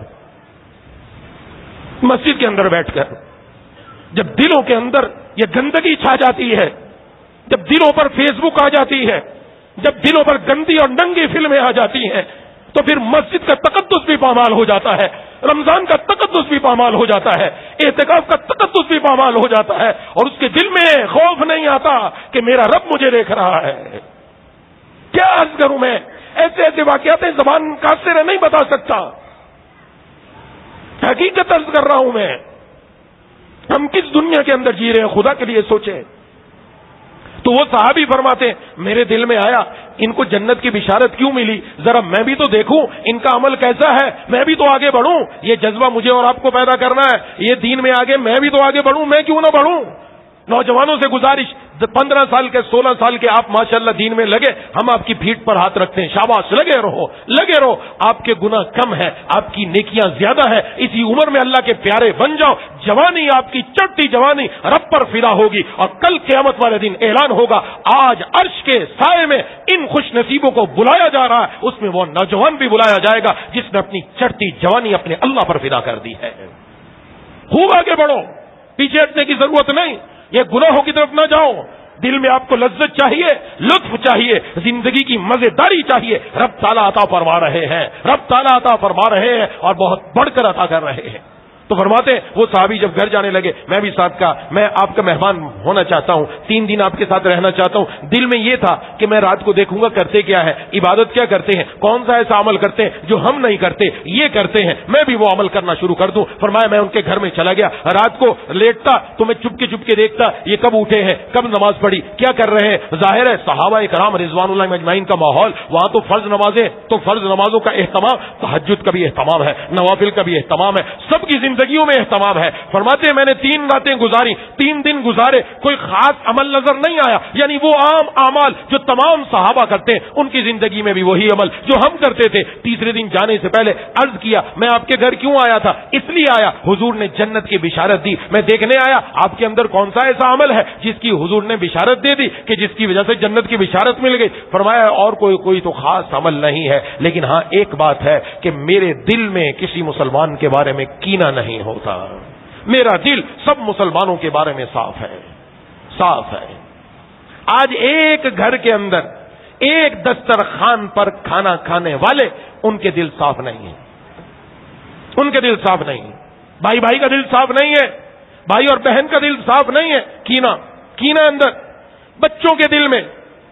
مسجد کے اندر بیٹھ کر, جب دلوں کے اندر یہ گندگی چھا جاتی ہے, جب دلوں پر فیس بک آ جاتی ہے, جب دلوں پر گندی اور ننگی فلمیں آ جاتی ہیں, تو پھر مسجد کا تقدس بھی پامال ہو جاتا ہے, رمضان کا تقدس بھی پامال ہو جاتا ہے, اعتکاف کا تقدس بھی پامال ہو جاتا ہے, اور اس کے دل میں خوف نہیں آتا کہ میرا رب مجھے دیکھ رہا ہے. کیا عرض کروں میں, ایسے واقعات زبان کا سے نہیں بتا سکتا. حقیقت عرض کر رہا ہوں میں، ہم کس دنیا کے اندر جی رہے ہیں، خدا کے لیے سوچیں۔ تو وہ صحابی فرماتے ہیں میرے دل میں آیا ان کو جنت کی بشارت کیوں ملی، ذرا میں بھی تو دیکھوں ان کا عمل کیسا ہے، میں بھی تو آگے بڑھوں۔ یہ جذبہ مجھے اور آپ کو پیدا کرنا ہے، یہ دین میں آگے میں بھی تو آگے بڑھوں، میں کیوں نہ بڑھوں۔ نوجوانوں سے گزارش، 15 سال کے 16 سال کے آپ ماشاءاللہ دین میں لگے، ہم آپ کی پیٹھ پر ہاتھ رکھتے ہیں، شاباش، لگے رہو لگے رہو، آپ کے گناہ کم ہے، آپ کی نیکیاں زیادہ ہے، اسی عمر میں اللہ کے پیارے بن جاؤ، جوانی آپ کی چڑھتی جوانی رب پر فدا ہوگی، اور کل قیامت والے دن اعلان ہوگا آج عرش کے سائے میں ان خوش نصیبوں کو بلایا جا رہا ہے، اس میں وہ نوجوان بھی بلایا جائے گا جس نے اپنی چڑھتی جوانی اپنے اللہ پر فدا کر دی ہے۔ خوب آگے بڑھو، پیچھے ہٹنے کی ضرورت نہیں، یہ گناہوں کی طرف نہ جاؤ، دل میں آپ کو لذت چاہیے، لطف چاہیے، زندگی کی مزیداری چاہیے، رب تعالیٰ عطا فرما رہے ہیں، رب تعالیٰ عطا فرما رہے ہیں اور بہت بڑھ کر عطا کر رہے ہیں۔ تو فرماتے ہیں وہ صحابی جب گھر جانے لگے، میں بھی ساتھ کا، میں آپ کا مہمان ہونا چاہتا ہوں، 3 دن آپ کے ساتھ رہنا چاہتا ہوں۔ دل میں یہ تھا کہ میں رات کو دیکھوں گا کرتے کیا ہے، عبادت کیا کرتے ہیں، کون سا ایسا عمل کرتے ہیں جو ہم نہیں کرتے، یہ کرتے ہیں، میں بھی وہ عمل کرنا شروع کر دوں۔ فرمایا میں ان کے گھر میں چلا گیا، رات کو لیٹتا تو میں چپ کے دیکھتا یہ کب اٹھے ہیں، کب نماز پڑھی، کیا کر رہے ہیں۔ ظاہر ہے صحابہ کرام رضوان اللہ اجمعین کا ماحول، وہاں تو فرض نمازیں، تو فرض نمازوں کا اہتمام، تہجد کا بھی اہتمام ہے، نوافل کا بھی اہتمام ہے، سب کی زندگیوں میں اہتمام ہے۔ فرماتے ہیں میں نے 3 راتیں گزاری، 3 دن گزارے، کوئی خاص عمل نظر نہیں آیا، یعنی وہ عام اعمال جو تمام صحابہ کرتے ہیں ان کی زندگی میں بھی وہی عمل جو ہم کرتے تھے۔ تیسرے دن جانے سے پہلے عرض کیا میں آپ کے گھر کیوں آیا تھا، اس لیے آیا حضور نے جنت کی بشارت دی، میں دیکھنے آیا آپ کے اندر کون سا ایسا عمل ہے جس کی حضور نے بشارت دے دی کہ جس کی وجہ سے جنت کی بشارت مل گئی۔ فرمایا اور کوئی تو خاص عمل نہیں ہے، لیکن ہاں ایک بات ہے کہ میرے دل میں کسی مسلمان کے بارے میں کینہ نہیں ہوتا، میرا دل سب مسلمانوں کے بارے میں صاف ہے، صاف ہے۔ آج ایک گھر کے اندر ایک دسترخوان پر کھانا کھانے والے ان کے دل صاف نہیں ہیں، ان کے دل صاف نہیں ہے، بھائی کا دل صاف نہیں ہے، بھائی اور بہن کا دل صاف نہیں ہے، کینہ اندر، بچوں کے دل میں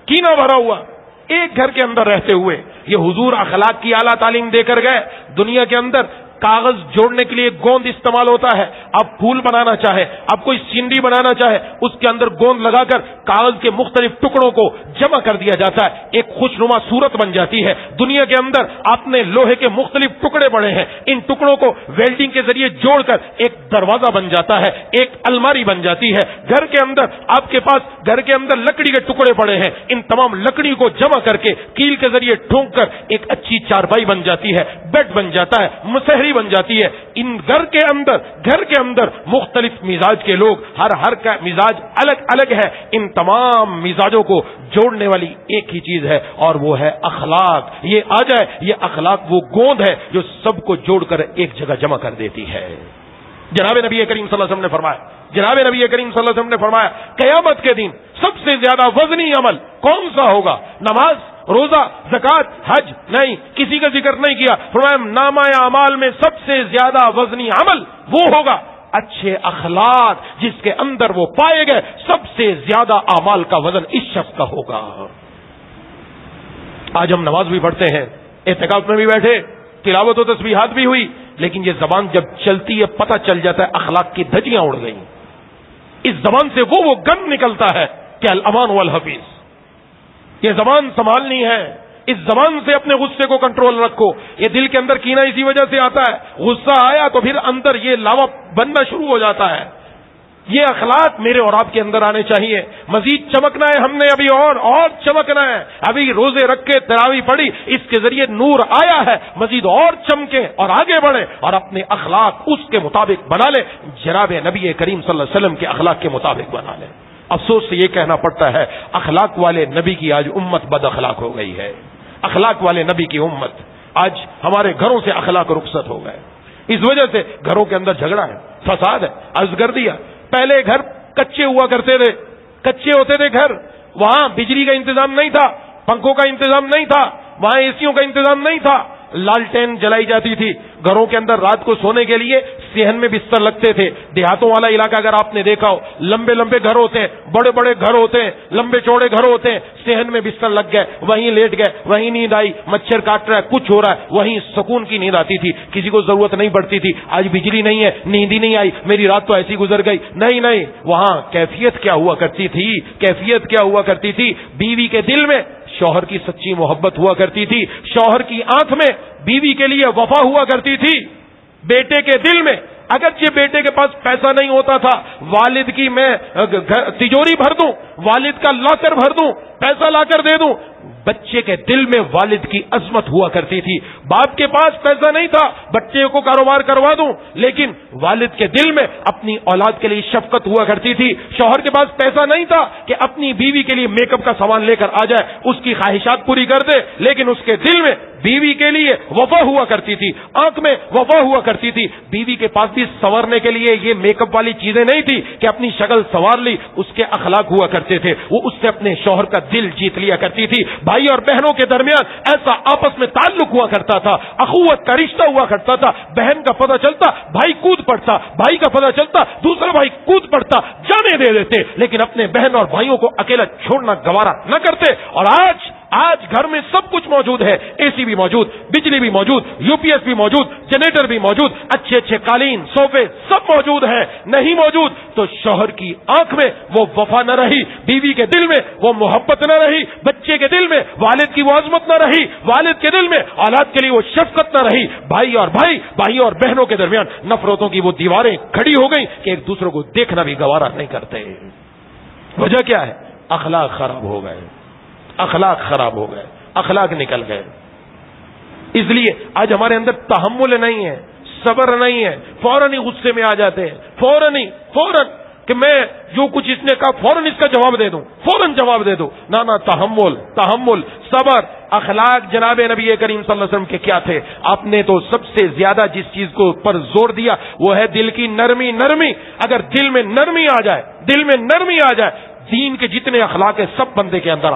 کینہ بھرا ہوا، ایک گھر کے اندر رہتے ہوئے۔ یہ حضور اخلاق کی اعلیٰ تعلیم دے کر گئے۔ دنیا کے اندر کاغذ جوڑنے کے لیے گوند استعمال ہوتا ہے، آپ پھول بنانا چاہے، آپ کوئی سینری بنانا چاہے، اس کے اندر گوند لگا کر کاغذ کے مختلف ٹکڑوں کو جمع کر دیا جاتا ہے، ایک خوشنما صورت بن جاتی ہے۔ دنیا کے اندر آپ نے لوہے کے مختلف ٹکڑے بڑے ہیں، ان ٹکڑوں کو ویلڈنگ کے ذریعے جوڑ کر ایک دروازہ بن جاتا ہے، ایک الماری بن جاتی ہے۔ گھر کے اندر آپ کے پاس گھر کے اندر لکڑی کے ٹکڑے پڑے ہیں، ان تمام لکڑی کو جمع کر کے کیل کے ذریعے ٹھونک کر ایک اچھی چارپائی بن جاتی ہے، بیڈ بن جاتا ہے، مسہری بن جاتی ہے۔ ان گھر کے اندر مختلف مزاج کے لوگ، ہر کا مزاج الگ الگ ہے، ان تمام مزاجوں کو جوڑنے والی ایک ہی چیز ہے اور وہ ہے اخلاق۔ یہ آ جائے، یہ اخلاق وہ گوند ہے جو سب کو جوڑ کر ایک جگہ جمع کر دیتی ہے۔ جناب نبی کریم صلی اللہ علیہ وسلم نے فرمایا قیامت کے دن سب سے زیادہ وزنی عمل کون سا ہوگا؟ نماز، روزہ، زکات، حج؟ نہیں، کسی کا ذکر نہیں کیا۔ فرمایا نامہ اعمال میں سب سے زیادہ وزنی عمل وہ ہوگا اچھے اخلاق، جس کے اندر وہ پائے گئے سب سے زیادہ اعمال کا وزن اس شخص کا ہوگا۔ آج ہم نماز بھی پڑھتے ہیں، اعتکاف میں بھی بیٹھے، تلاوت و تسبیحات بھی ہوئی، لیکن یہ زبان جب چلتی ہے پتہ چل جاتا ہے اخلاق کی دھجیاں اڑ گئیں۔ اس زبان سے وہ گند نکلتا ہے کہ الامان والحفیظ۔ یہ زبان سنبھالنی ہے، اس زبان سے اپنے غصے کو کنٹرول رکھو۔ یہ دل کے اندر کینہ اسی وجہ سے آتا ہے، غصہ آیا تو پھر اندر یہ لاوا بننا شروع ہو جاتا ہے۔ یہ اخلاق میرے اور آپ کے اندر آنے چاہیے۔ مزید چمکنا ہے، ہم نے ابھی اور چمکنا ہے۔ ابھی روزے رکھ کے تراویح پڑھی، اس کے ذریعے نور آیا ہے، مزید اور چمکے اور آگے بڑھے اور اپنے اخلاق اس کے مطابق بنا لے، جناب نبی کریم صلی اللہ علیہ وسلم کے اخلاق کے مطابق بنا لے۔ افسوس سے یہ کہنا پڑتا ہے اخلاق والے نبی کی آج امت بد اخلاق ہو گئی ہے۔ اخلاق والے نبی کی امت آج ہمارے گھروں سے اخلاق رخصت ہو گئے، اس وجہ سے گھروں کے اندر جھگڑا ہے، فساد ہے۔ عرض کر دیا پہلے گھر کچے ہوا کرتے تھے، کچے ہوتے تھے گھر، وہاں بجلی کا انتظام نہیں تھا، پنکھوں کا انتظام نہیں تھا، وہاں اے سیوں کا انتظام نہیں تھا، لالٹین جلائی جاتی تھی گھروں کے اندر رات کو سونے کے لیے صحن میں بستر لگتے تھے. دیہاتوں والا علاقہ اگر آپ نے دیکھا ہو, لمبے لمبے گھر ہوتے ہیں, بڑے بڑے گھر ہوتے ہیں, لمبے چوڑے گھر ہوتے ہیں, صحن میں بستر لگ گئے, وہیں لیٹ گئے, وہیں نیند آئی, مچھر کاٹ رہا ہے, کچھ ہو رہا ہے, وہیں سکون کی نیند آتی تھی, کسی کو ضرورت نہیں پڑتی تھی. آج بجلی نہیں ہے, نیند ہی نہیں آئی, میری رات تو ایسی گزر گئی. نہیں, وہاں کیفیت کیا ہوا کرتی تھی, کیفیت کیا ہوا کرتی تھی. بیوی کے دل میں شوہر کی سچی محبت ہوا کرتی تھی, شوہر کی آنکھ میں بیوی کے لیے وفا ہوا کرتی تھی. بیٹے کے دل میں اگرچہ بیٹے کے پاس پیسہ نہیں ہوتا تھا, والد کی میں تجوری بھر دوں, والد کا لا کر بھر دوں, پیسہ لا کر دے دوں, بچے کے دل میں والد کی عظمت ہوا کرتی تھی. باپ کے پاس پیسہ نہیں تھا, بچے کو کاروبار کروا دوں, لیکن والد کے دل میں اپنی اولاد کے لیے شفقت ہوا کرتی تھی. شوہر کے پاس پیسہ نہیں تھا کہ اپنی بیوی کے لیے میک اپ کا سامان لے کر آ جائے, اس کی خواہشات پوری کر دے, لیکن اس کے دل میں بیوی کے لیے وفا ہوا کرتی تھی, آنکھ میں وفا ہوا کرتی تھی. بیوی کے پاس بھی سنورنے کے لیے یہ میک اپ والی چیزیں نہیں تھی کہ اپنی شکل سنوار لی, اس کے اخلاق ہوا کرتے تھے, وہ اس سے اپنے شوہر کا دل جیت لیا کرتی تھی. بھائی اور بہنوں کے درمیان ایسا آپس میں تعلق ہوا کرتا تھا, اخوت کا رشتہ ہوا کرتا تھا. بہن کا پتہ چلتا بھائی کود پڑتا, بھائی کا پتہ چلتا دوسرا بھائی کود پڑتا, جانے دے دیتے, لیکن اپنے بہن اور بھائیوں کو اکیلا چھوڑنا گوارا نہ کرتے. اور آج گھر میں سب کچھ موجود ہے, اے سی بھی موجود, بجلی بھی موجود, یو پی ایس بھی موجود, جنریٹر بھی موجود, اچھے اچھے قالین, صوفے سب موجود ہیں. نہیں موجود تو شوہر کی آنکھ میں وہ وفا نہ رہی, بیوی کے دل میں وہ محبت نہ رہی, بچے کے دل میں والد کی وہ عظمت نہ رہی, والد کے دل میں اولاد کے لیے وہ شفقت نہ رہی. بھائی اور بہنوں کے درمیان نفرتوں کی وہ دیواریں کھڑی ہو گئی کہ ایک دوسرے کو دیکھنا بھی گوارا نہیں کرتے. وجہ کیا ہے؟ اخلاق خراب ہو گئے, اخلاق خراب ہو گئے, اخلاق نکل گئے. اس لیے آج ہمارے اندر تحمل نہیں ہے, صبر نہیں ہے, فوراً ہی غصے میں آ جاتے ہیں, فوراً کہ میں جو کچھ اس نے کہا فوراً اس کا جواب دے دوں, فوراً جواب دے دوں. نہ تحمل, صبر, اخلاق. جناب نبی کریم صلی اللہ علیہ وسلم کے کیا تھے؟ آپ نے تو سب سے زیادہ جس چیز کو پر زور دیا وہ ہے دل کی نرمی. اگر دل میں نرمی آ جائے, دین کے جتنے اخلاق ہیں سب بندے کے اندر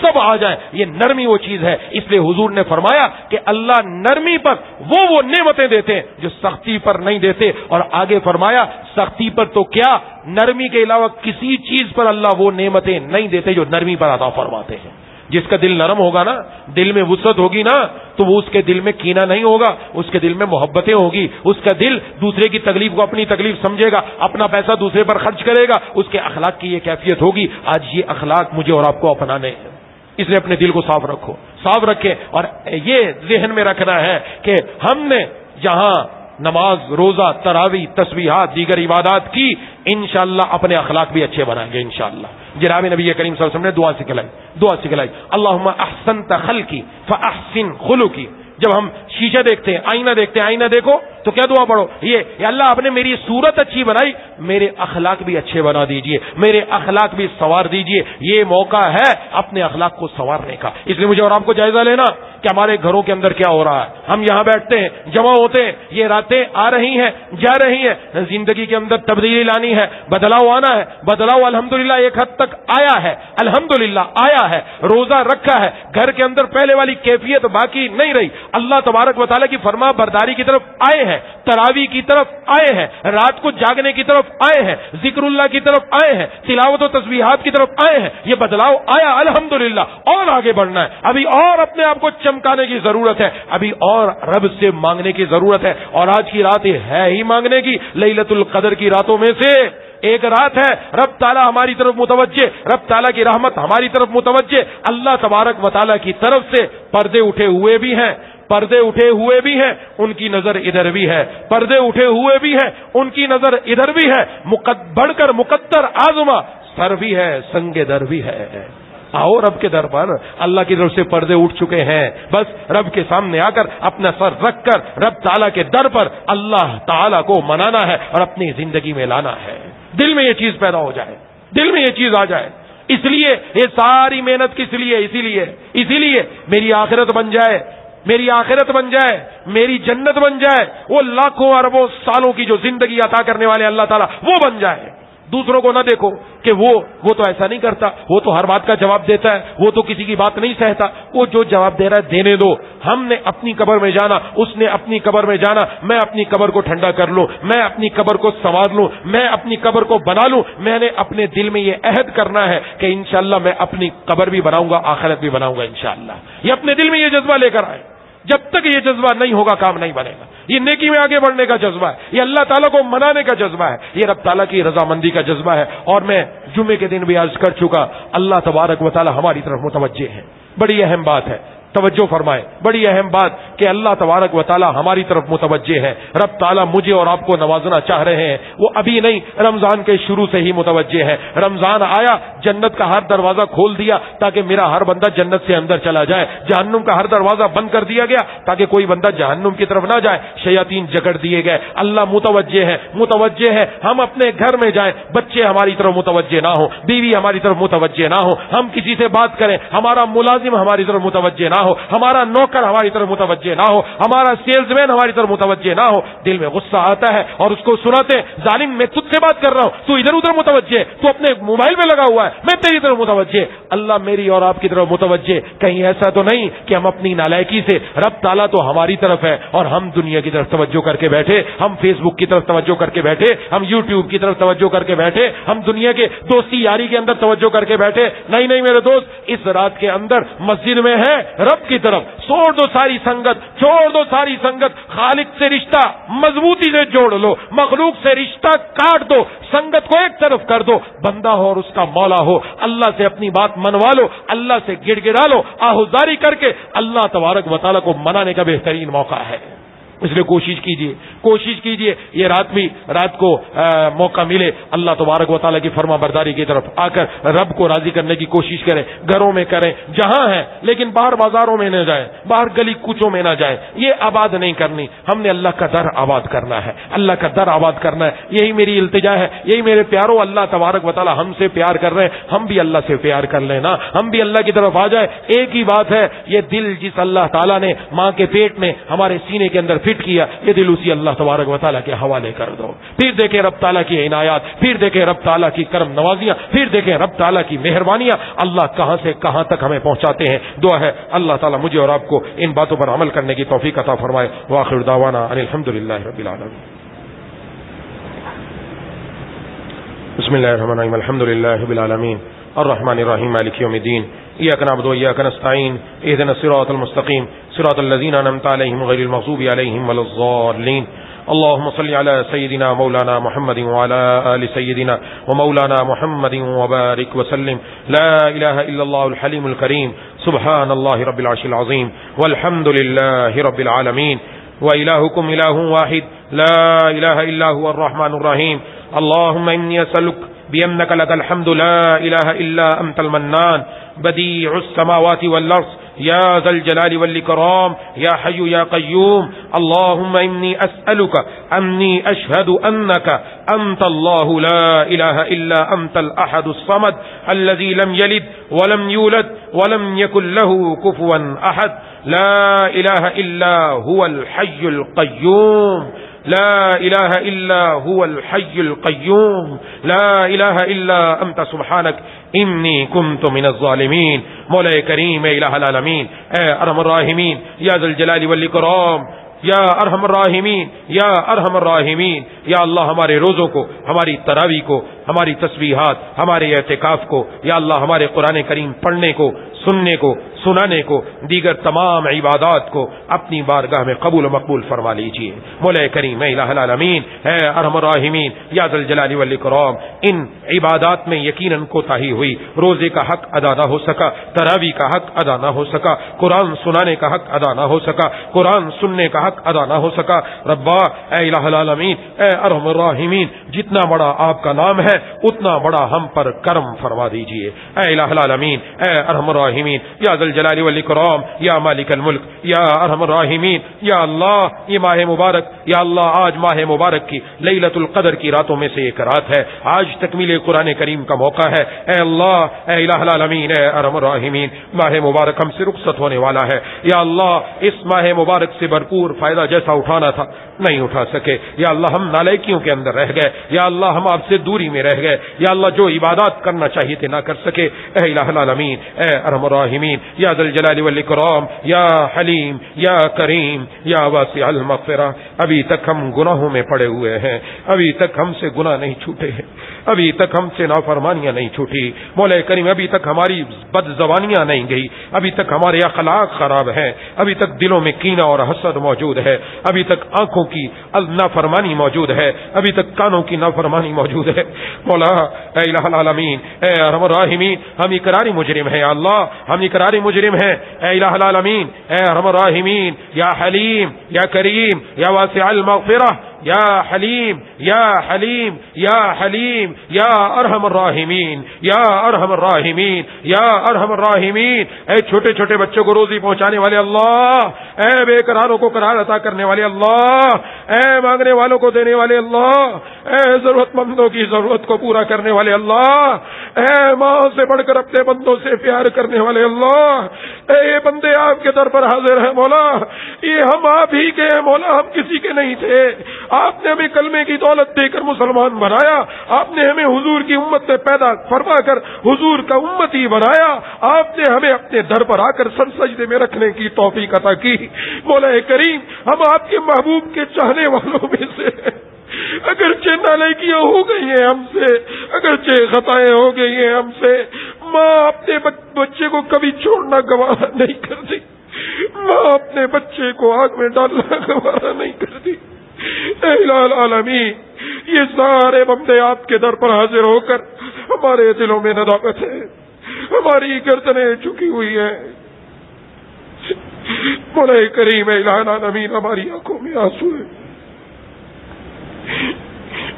سب آ جائیں. یہ نرمی وہ چیز ہے. اس لیے حضور نے فرمایا کہ اللہ نرمی پر وہ نعمتیں دیتے ہیں جو سختی پر نہیں دیتے. اور آگے فرمایا سختی پر تو کیا, نرمی کے علاوہ کسی چیز پر اللہ وہ نعمتیں نہیں دیتے جو نرمی پر عطا فرماتے ہیں. جس کا دل نرم ہوگا نا, دل میں وسعت ہوگی نا, تو وہ اس کے دل میں کینہ نہیں ہوگا, اس کے دل میں محبتیں ہوگی. اس کا دل دوسرے کی تکلیف کو اپنی تکلیف سمجھے گا, اپنا پیسہ دوسرے پر خرچ کرے گا. اس کے اخلاق کی یہ کیفیت ہوگی. آج یہ اخلاق مجھے اور آپ کو اپنانے ہیں. اس لیے اپنے دل کو صاف رکھیں اور یہ ذہن میں رکھنا ہے کہ ہم نے جہاں نماز, روزہ, تراویح, تسبیحات, دیگر عبادات کی, انشاءاللہ اپنے اخلاق بھی اچھے بنائیں گے انشاءاللہ. جناب نبی کریم صلی اللہ علیہ وسلم نے دعا سکھلائی, اللہم احسنت خلقی فاحسن خلقی. جب ہم شیشہ دیکھتے ہیں, آئینہ دیکھتے ہیں, آئینہ دیکھو تو کیا دعا پڑھو, یہ اللہ آپ نے میری صورت اچھی بنائی, میرے اخلاق بھی اچھے بنا دیجئے, میرے اخلاق بھی سنوار دیجئے. یہ موقع ہے اپنے اخلاق کو سنوارنے کا. اس لیے مجھے اور آپ کو جائزہ لینا کہ ہمارے گھروں کے اندر کیا ہو رہا ہے. ہم یہاں بیٹھتے ہیں, جمع ہوتے ہیں, یہ راتیں آ رہی ہیں, جا رہی ہیں. زندگی کے اندر تبدیلی لانی ہے, بدلاؤ آنا ہے. بدلاؤ الحمدللہ ایک حد تک آیا ہے, الحمدللہ آیا ہے. روزہ رکھا ہے, گھر کے اندر پہلے والی کیفیت باقی نہیں رہی. اللہ تبارک و تعالیٰ کی فرما برداری کی طرف آئے ہیں, تراویح کی طرف آئے ہیں, رات کو جاگنے کی طرف آئے ہیں, ذکر اللہ کی طرف آئے ہیں, تلاوت و تسبیحات کی طرف آئے ہیں. یہ بدلاؤ آیا الحمدللہ. اور آگے بڑھنا ہے, ابھی اور اپنے آپ کو چمکانے کی ضرورت ہے, ابھی اور رب سے مانگنے کی ضرورت ہے. اور آج کی رات ہے ہی مانگنے کی. لیلۃ القدر کی راتوں میں سے ایک رات ہے. رب تعالیٰ ہماری طرف متوجہ, رب تعالیٰ کی رحمت ہماری طرف متوجہ. اللہ تبارک و تعالیٰ کی طرف سے پردے اٹھے ہوئے بھی ہیں, پردے اٹھے ہوئے بھی ہیں, ان کی نظر ادھر بھی ہے. پردے اٹھے ہوئے بھی ہیں, ان کی نظر ادھر بھی ہے. بڑھ کر مقدر آزما سر بھی ہے, سنگ در بھی ہے. آؤ رب کے در پر. اللہ کی طرف سے پردے اٹھ چکے ہیں. بس رب کے سامنے آ کر اپنا سر رکھ کر رب تعالیٰ کے در پر اللہ تعالیٰ کو منانا ہے اور اپنی زندگی میں لانا ہے. دل میں یہ چیز پیدا ہو جائے, دل میں یہ چیز آ جائے. اس لیے یہ ساری محنت کس لیے؟ اسی لیے میری آخرت بن جائے, میری آخرت بن جائے, میری جنت بن جائے, وہ لاکھوں اربوں سالوں کی جو زندگی عطا کرنے والے اللہ تعالیٰ وہ بن جائے. دوسروں کو نہ دیکھو کہ وہ تو ایسا نہیں کرتا، وہ تو ہر بات کا جواب دیتا ہے، وہ تو کسی کی بات نہیں سہتا. وہ جو جواب دے رہا ہے دینے دو. ہم نے اپنی قبر میں جانا، اس نے اپنی قبر میں جانا. میں اپنی قبر کو ٹھنڈا کر لوں، میں اپنی قبر کو سنوار لوں، میں اپنی قبر کو بنا لوں. میں نے اپنے دل میں یہ عہد کرنا ہے کہ انشاءاللہ میں اپنی قبر بھی بناؤں گا، آخرت بھی بناؤں گا انشاءاللہ. یہ اپنے دل میں یہ جذبہ لے کر آئے. جب تک یہ جذبہ نہیں ہوگا کام نہیں بنے گا. یہ نیکی میں آگے بڑھنے کا جذبہ ہے، یہ اللہ تعالیٰ کو منانے کا جذبہ ہے، یہ رب تعالیٰ کی رضامندی کا جذبہ ہے. اور میں جمعے کے دن بھی عرض کر چکا، اللہ تبارک و تعالیٰ ہماری طرف متوجہ ہے. بڑی اہم بات ہے، توجہ فرمائے، بڑی اہم بات کہ اللہ تبارک و تعالیٰ ہماری طرف متوجہ ہے. رب تعالیٰ مجھے اور آپ کو نوازنا چاہ رہے ہیں. وہ ابھی نہیں، رمضان کے شروع سے ہی متوجہ ہے. رمضان آیا، جنت کا ہر دروازہ کھول دیا تاکہ میرا ہر بندہ جنت سے اندر چلا جائے. جہنم کا ہر دروازہ بند کر دیا گیا تاکہ کوئی بندہ جہنم کی طرف نہ جائے. شیاطین جکڑ دیے گئے. اللہ متوجہ ہے، متوجہ ہے. ہم اپنے گھر میں جائیں، بچے ہماری طرف متوجہ نہ ہو، بیوی ہماری طرف متوجہ نہ ہو، ہم کسی سے بات کریں، ہمارا ملازم ہماری طرف متوجہ نہ ہو، ہمارا نوکر ہماری طرف متوجہ نہ ہو، ہمارا سیلز مین ہماری طرف متوجہ نہ ہو. دل میں غصہ آتا ہے اور اس کو سناتے، ظالم میں تجھ سے بات کر رہا ہوں، تو ادھر ادھر متوجہ، تو اپنے موبائل میں لگا ہوا ہے، میں تیری طرف متوجہ. اللہ میری اور آپ کی طرف متوجہ. کہیں ایسا تو نہیں کہ ہم اپنی نالائکی سے، رب تعالیٰ تو ہماری طرف ہے اور ہم دنیا کی طرف توجہ کر کے بیٹھے، ہم فیس بک کی طرف توجہ کر کے بیٹھے، ہم یوٹیوب کی طرف توجہ کر کے بیٹھے، ہم دنیا کے دوستی یاری کے اندر توجہ کر کے بیٹھے. نہیں نہیں میرے دوست، اس رات کے اندر مسجد میں ہے رب کی طرف. چھوڑ دو ساری سنگت، چھوڑ دو ساری سنگت. خالق سے رشتہ مضبوطی سے جوڑ لو، مخلوق سے رشتہ کاٹ دو، سنگت کو ایک طرف کر دو. بندہ ہو اور اس کا مولا ہو، اللہ سے اپنی بات منوا لو، اللہ سے گڑ گڑا لو، آہوزاری کر کے اللہ تبارک و تعالیٰ کو منانے کا بہترین موقع ہے. اس لیے کوشش کیجئے یہ رات کو موقع ملے، اللہ تبارک و تعالیٰ کی فرما برداری کی طرف آ کر رب کو راضی کرنے کی کوشش کریں. گھروں میں کریں جہاں ہیں، لیکن باہر بازاروں میں نہ جائیں، باہر گلی کوچوں میں نہ جائیں. یہ آباد نہیں کرنی، ہم نے اللہ کا در آباد کرنا ہے، اللہ کا در آباد کرنا ہے. یہی میری التجا ہے، یہی میرے پیاروں. اللہ تبارک و تعالیٰ ہم سے پیار کر رہے ہیں، ہم بھی اللہ سے پیار کر لیں نا، ہم بھی اللہ کی طرف آ جائیں. ایک ہی بات ہے، یہ دل جس اللہ تعالیٰ نے ماں کے پیٹ میں ہمارے سینے کے اندر فٹ کیا، یہ دل اسی اللہ تبارک و تعالیٰ کے حوالے کر دو. پھر دیکھیں رب تعالیٰ کی عنایات، پھر دیکھیں رب تعالیٰ کی کرم نوازیاں، پھر دیکھیں رب تعالیٰ کی مہربانیاں. اللہ کہاں سے کہاں تک ہمیں پہنچاتے ہیں. دعا ہے اللہ تعالیٰ مجھے اور آپ کو ان باتوں پر عمل کرنے کی توفیق عطا فرمائے. وآخر دعوانا ان الحمدللہ رب العالمین. بسم اللہ الرحمن الرحیم. الحمدللہ رب العالمین الرحمن الرحیم مالک یوم الدین. ایاک نعبد و ایاک نستعین. اهدنا الصراط المستقیم صراط الذین انعمت علیہم غیر المغضوب علیہم ولا الضالین. اللهم صل على سيدنا مولانا محمد وعلى آل سيدنا ومولانا محمد وبارك وسلم. لا إله إلا الله الحليم الكريم سبحان الله رب العرش العظيم والحمد لله رب العالمين وإلهكم إله واحد لا إله إلا هو الرحمن الرحيم. اللهم إني أسألك بأنك لك الحمد لا إله إلا أنت المنان بديع السماوات والأرض يا ذا الجلال والإكرام يا حي يا قيوم. اللهم إني أسألك أني أشهد أنك أنت الله لا إله إلا أنت الأحد الصمد الذي لم يلد ولم يولد ولم يكن له كفوا أحد. لا إله إلا هو الحي القيوم لا إله إلا هو الحي القيوم لا إله إلا أنت سبحانك إني كنت من الظالمين. مولا کریم اے الہ العالمین، اے ارحم الراحمین یا ذا الجلال والاکرام، یا ارحم الراحمین یا ارحم الراحمین. یا اللہ ہمارے روزوں کو، ہماری تراویح کو، ہماری تسبیحات، ہمارے اعتکاف کو، یا اللہ ہمارے قرآن کریم پڑھنے کو، سننے کو، سنانے کو، دیگر تمام عبادات کو اپنی بارگاہ میں قبول و مقبول فرما لیجیے. مولا کریم اے الہ العالمین، اے ارحم الراحمین یا ذا الجلال والاکرام، ان عبادات میں یقیناً کوتاہی ہوئی، روزے کا حق ادا نہ ہو سکا، تراویح کا حق ادا نہ ہو سکا، قرآن سنانے کا حق ادا نہ ہو سکا، قرآن سننے کا حق ادا نہ ہو سکا. ربا اے الہ العالمین، اے ارحم الراحمین، جتنا بڑا آپ کا نام ہے اتنا بڑا ہم پر کرم فرما دیجیے. اے الہ العالمین، اے ارحم الراحمین یا ذا الجلال والاکرام یا مالک الملک یا ارحم الراحمین، یا اللہ یہ ماہ مبارک، یا اللہ آج ماہ مبارک کی لیلۃ القدر کی راتوں میں سے ایک رات ہے، آج تکمیل قرآن کریم کا موقع ہے، اے اللہ اے الہ العالمین اے ارحم الراحمین، ماہ مبارک ہم سے رخصت ہونے والا ہے، یا اللہ اس ماہ مبارک سے بھرپور فائدہ جیسا اٹھانا تھا نہیں اٹھا سکے، یا اللہ ہم نالائکیوں کے اندر رہ گئے، یا اللہ ہم آپ سے دوری میں رہ گئے، یا اللہ جو عبادات کرنا چاہیے تھے نہ کر سکے، اے الہ العالمین اے ارحم الراحمین یا ذی الجلال والاکرام یا حلیم یا کریم یا واسع المغفرہ، ابھی تک ہم گناہوں میں پڑے ہوئے ہیں، ابھی تک ہم سے گناہ نہیں چھوٹے ہیں، ابھی تک ہم سے نافرمانیاں نہیں چھوٹی، مولا کریم ابھی تک ہماری بد زبانیاں نہیں گئی، ابھی تک ہمارے اخلاق خراب ہیں، ابھی تک دلوں میں کینہ اور حسد موجود ہے، ابھی تک آنکھوں کی نافرمانی موجود ہے، ابھی تک کانوں کی نافرمانی موجود ہے، مولا اے الہ العالمین اے ارحم الراحمین ہم اقراری مجرم ہیں، یا اللہ ہم اقراری مجرم ہیں، اے الہ العالمین اے ارحم الراحمین یا حلیم یا کریم یا واسع المغفرہ یا حلیم یا حلیم یا حلیم یا ارحم الراحمین یا ارحم الراحمین یا ارحم الراحمین، اے چھوٹے چھوٹے بچوں کو روزی پہنچانے والے اللہ، اے بے قراروں کو قرار عطا کرنے والے اللہ، اے مانگنے والوں کو دینے والے اللہ، اے ضرورت مندوں کی ضرورت کو پورا کرنے والے اللہ، اے ماں سے بڑھ کر اپنے بندوں سے پیار کرنے والے اللہ، اے یہ بندے آپ کے در پر حاضر ہیں مولا، یہ ہم آپ ہی کے ہیں مولا، ہم کسی کے نہیں تھے، آپ نے ہمیں کلمے کی دولت دے کر مسلمان بنایا، آپ نے ہمیں حضور کی امت میں پیدا فرما کر حضور کا امتی بنایا، آپ نے ہمیں اپنے در پر آ کر سر سجدے میں رکھنے کی توفیق عطا کی، مولا کریم ہم آپ کے محبوب کے چاہنے والوں میں سے اگرچہ نالائکیاں ہو گئی ہیں ہم سے، اگرچہ خطائیں ہو گئی ہیں ہم سے، ماں اپنے بچے کو کبھی چھوڑنا گوارا نہیں کرتی، ماں اپنے بچے کو آگ میں ڈالنا گوارا نہیں کرتی، اے الہ العالمین یہ سارے بندے آپ کے در پر حاضر ہو کر ہمارے دلوں میں ندامت ہے، ہماری گردنیں جھکی ہوئی ہیں، مولا کریم اے الہ العالمین ہماری آنکھوں میں آنسو ہے،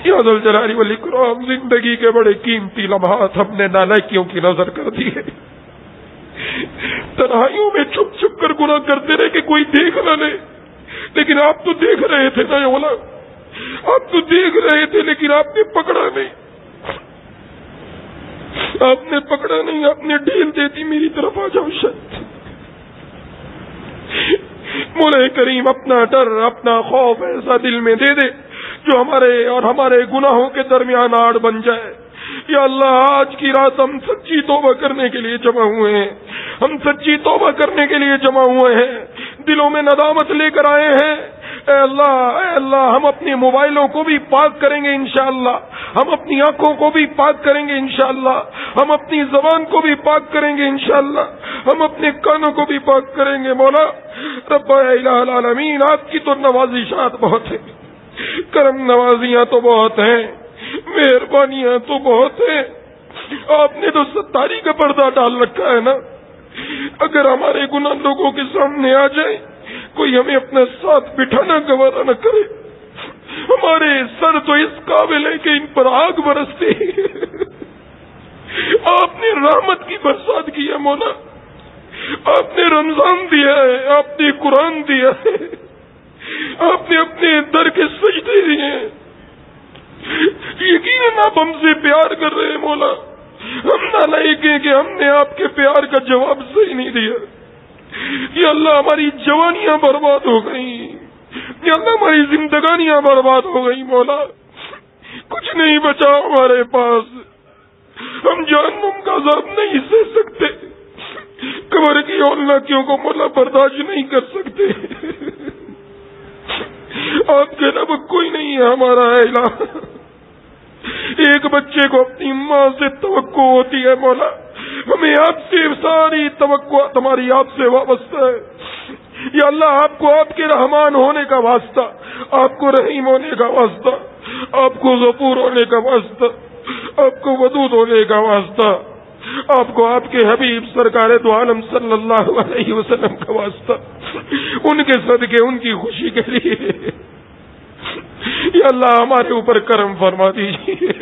یا ذی الجلال والاکرام زندگی کے بڑے قیمتی لمحات ہم نے نالائکیوں کی نظر کر دی ہے، تنہائیوں میں چھپ چھپ کر گناہ کرتے رہے کہ کوئی دیکھ نہ لے، لیکن آپ تو دیکھ رہے تھے نا مولا، آپ تو دیکھ رہے تھے لیکن آپ نے پکڑا نہیں، آپ نے پکڑا نہیں، آپ نے ڈھیل دے دی میری طرف آ جاؤ شاید، مولا کریم اپنا ڈر اپنا خوف ایسا دل میں دے دے جو ہمارے اور ہمارے گناہوں کے درمیان آڑ بن جائے، یا اللہ آج کی رات ہم سچی توبہ کرنے کے لیے جمع ہوئے ہیں، ہم سچی توبہ کرنے کے لیے جمع ہوئے ہیں، دلوں میں ندامت لے کر آئے ہیں، اے اللہ ہم اپنے موبائلوں کو بھی پاک کریں گے انشاءاللہ، ہم اپنی آنکھوں کو بھی پاک کریں گے انشاءاللہ، ہم اپنی زبان کو بھی پاک کریں گے انشاءاللہ، ہم اپنے کانوں کو بھی پاک کریں گے، مولا رب الہ العالمین آپ کی تو نوازشات بہت ہیں، کرم نوازیاں تو بہت ہیں، مہربانیاں تو بہت ہیں، آپ نے تو ستاری کا پردہ ڈال رکھا ہے نا، اگر ہمارے گناہ لوگوں کے سامنے آ جائے کوئی ہمیں اپنا ساتھ بٹھانا گوارا نہ کرے، ہمارے سر تو اس قابل ہے کہ ان پر آگ برستے، آپ نے رحمت کی برسات کی ہے مولا، آپ نے رمضان دیا ہے، آپ نے قرآن دیا ہے، آپ نے اپنے در کے سجدے دیے ہیں، یقیناً آپ ہم سے پیار کر رہے ہیں مولا، ہم نالائق ہیں کہ ہم نے آپ کے پیار کا جواب صحیح نہیں دیا، یا اللہ ہماری جوانیاں برباد ہو گئی، یا اللہ ہماری زندگانیاں برباد ہو گئی مولا، کچھ نہیں بچا ہمارے پاس، ہم جہنم کا عذاب نہیں سہ سکتے، قبر کی ہولناکیوں کو مولا برداشت نہیں کر سکتے، آپ کے علاوہ کوئی نہیں ہے ہمارا الہ، ایک بچے کو اپنی ماں سے توقع ہوتی ہے مولا، ہمیں آپ سے ساری توقع ہماری آپ سے وابستہ ہے، یا اللہ آپ کو آپ کے رحمان ہونے کا واسطہ، آپ کو رحیم ہونے کا واسطہ، آپ کو غفور ہونے کا واسطہ، آپ کو ودود ہونے کا واسطہ، آپ کو آپ کے حبیب سرکار دو عالم صلی اللہ علیہ وسلم کا واسطہ، ان کے صدقے ان کی خوشی کے لیے یا اللہ ہمارے اوپر کرم فرما دیجیے،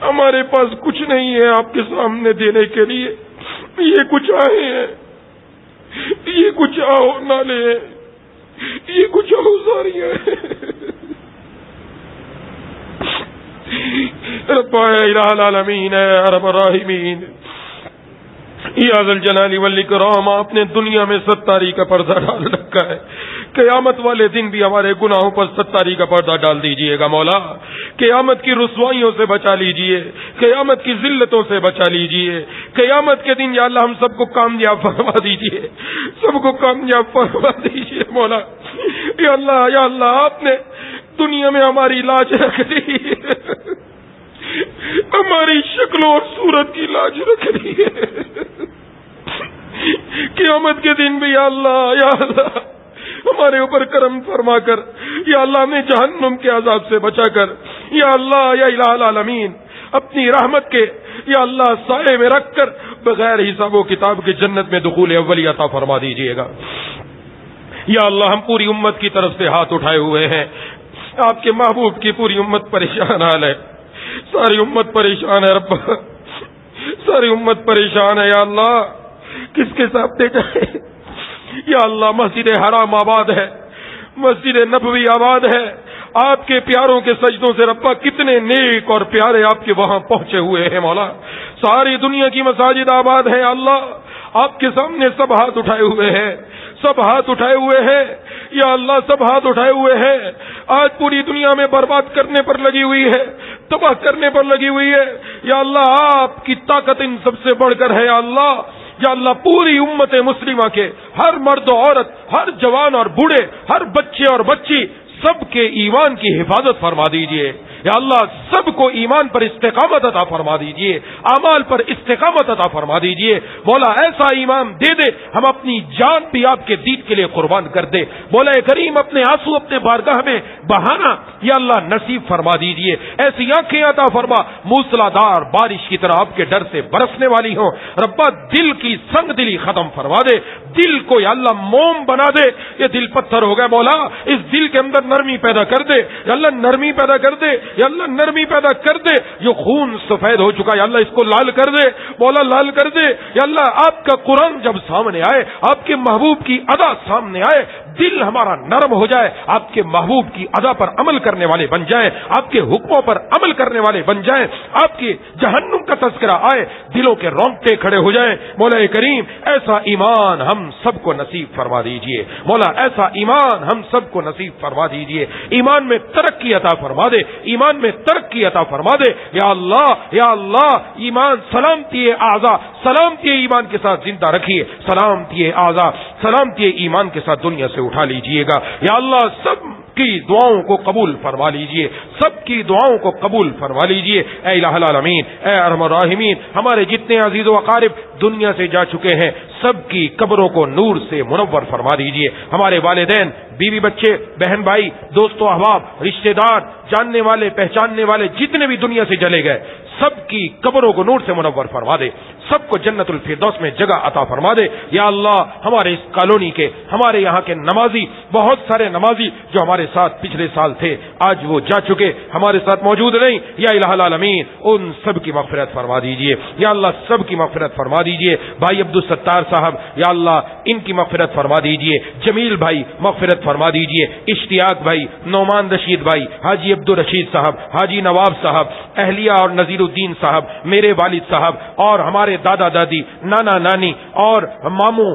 ہمارے پاس کچھ نہیں ہے آپ کے سامنے دینے کے لیے، یہ کچھ آئے ہیں، یہ کچھ آہو نالے ہیں، یہ کچھ اوزاریاں ہیں۔ رب الہ العالمین، رب الراحمین، یا ذا الجلال والاکرام، آپ نے دنیا میں ستاری کا پردہ ڈال رکھا ہے، قیامت والے دن بھی ہمارے گناہوں پر ستاری کا پردہ ڈال دیجئے گا مولا۔ قیامت کی رسوائیوں سے بچا لیجئے، قیامت کی ذلتوں سے بچا لیجئے، قیامت کے دن یا اللہ ہم سب کو کامیاب فرما دیجئے، سب کو کامیاب فرما دیجئے مولا۔ یا اللہ آپ نے دنیا میں ہماری لاج رکھ دی، ہماری شکل اور صورت کی لاج رکھ دی ہے، قیامت کے دن بھی یا اللہ ہمارے اوپر کرم فرما کر، یا اللہ ہمیں جہنم کے عذاب سے بچا کر، یا اللہ یا الہ العالمین اپنی رحمت کے یا اللہ سائے میں رکھ کر بغیر حساب و کتاب کے جنت میں دخول اولی عطا فرما دیجیے گا۔ یا اللہ ہم پوری امت کی طرف سے ہاتھ اٹھائے ہوئے ہیں، آپ کے محبوب کی پوری امت پریشان حال ہے، ساری امت پریشان ہے رب، ساری امت پریشان ہے۔ یا اللہ کس کے سامنے جائے؟ یا اللہ مسجد حرام آباد ہے، مسجد نبوی آباد ہے، آپ کے پیاروں کے سجدوں سے ربا کتنے نیک اور پیارے آپ کے وہاں پہنچے ہوئے ہیں مولا۔ ساری دنیا کی مساجد آباد ہے اللہ، آپ کے سامنے سب ہاتھ اٹھائے ہوئے ہیں، سب ہاتھ اٹھائے ہوئے ہیں یا اللہ، سب ہاتھ اٹھائے ہوئے ہیں۔ آج پوری دنیا میں برباد کرنے پر لگی ہوئی ہے، تباہ کرنے پر لگی ہوئی ہے۔ یا اللہ آپ کی طاقت ان سب سے بڑھ کر ہے۔ یا اللہ پوری امت مسلمہ کے ہر مرد و عورت، ہر جوان اور بوڑھے، ہر بچے اور بچی، سب کے ایمان کی حفاظت فرما دیجئے۔ یا اللہ سب کو ایمان پر استقامت عطا فرما دیجئے، اعمال پر استقامت عطا فرما دیجئے مولا۔ ایسا ایمان دے دے ہم اپنی جان بھی آپ کے دین کے لیے قربان کر دے مولا کریم، اپنے آنسو اپنے بارگاہ میں بہانا یا اللہ نصیب فرما دیجئے۔ ایسی آنکھیں عطا فرما موسلادھار بارش کی طرح آپ کے ڈر سے برسنے والی ہوں ربا، دل کی سنگ دلی ختم فرما دے، دل کو یا اللہ موم بنا دے، یہ دل پتھر ہو گیا مولا، اس دل کے اندر نرمی پیدا کر دے یا اللہ، نرمی پیدا کر دے یا اللہ، نرمی پیدا کر دے۔ جو خون سفید ہو چکا یا اللہ اس کو لال کر دے مولا، لال کر دے یا اللہ۔ آپ کا قرآن جب سامنے آئے، آپ کے محبوب کی ادا سامنے آئے، دل ہمارا نرم ہو جائے، آپ کے محبوب کی ادا پر عمل کرنے والے بن جائیں، آپ کے حکموں پر عمل کرنے والے بن جائیں، آپ کے جہنم کا تذکرہ آئے، دلوں کے رونگٹے کھڑے ہو جائیں مولا کریم۔ ایسا ایمان ہم سب کو نصیب فرما دیجئے مولا، ایسا ایمان ہم سب کو نصیب فرما دیجئے، ایمان میں ترقی عطا فرما دے، ایمان میں ترقی عطا فرما دے یا اللہ۔ ایمان سلامتی اعضا، سلامتی ایمان کے ساتھ زندہ رکھیے، سلامتی اعضا، سلامتی ایمان کے ساتھ دنیا سے اٹھا لیجئے گا یا اللہ۔ سب کی دعاؤں کو قبول فرما لیجئے، سب کی دعاؤں کو قبول فرما لیجئے اے الہ العالمین، اے ارحم الراحمین۔ ہمارے جتنے عزیز و اقارب دنیا سے جا چکے ہیں سب کی قبروں کو نور سے منور فرما دیجئے۔ ہمارے والدین، بیوی بچے، بہن بھائی، دوست و احباب، رشتہ دار، جاننے والے پہچاننے والے جتنے بھی دنیا سے چلے گئے سب کی قبروں کو نور سے منور فرما دے، سب کو جنت الفردوس میں جگہ عطا فرما دے یا اللہ۔ ہمارے اس کالونی کے، ہمارے یہاں کے نمازی، بہت سارے نمازی جو ہمارے ساتھ پچھلے سال تھے آج وہ جا چکے، ہمارے ساتھ موجود نہیں، یا الہ العالمین ان سب کی مغفرت فرما دیجئے یا اللہ، سب کی مغفرت فرما دیجئے۔ بھائی عبدالستار صاحب یا اللہ ان کی مغفرت فرما دیجئے، جمیل بھائی مغفرت فرما دیجئے، اشتیاق بھائی، نعمان رشید بھائی، حاجی عبدالرشید صاحب، حاجی نواب صاحب، اہلیہ اور نذیر الدین صاحب، میرے والد صاحب اور ہمارے دادا دادی، نانا نانی اور ماموں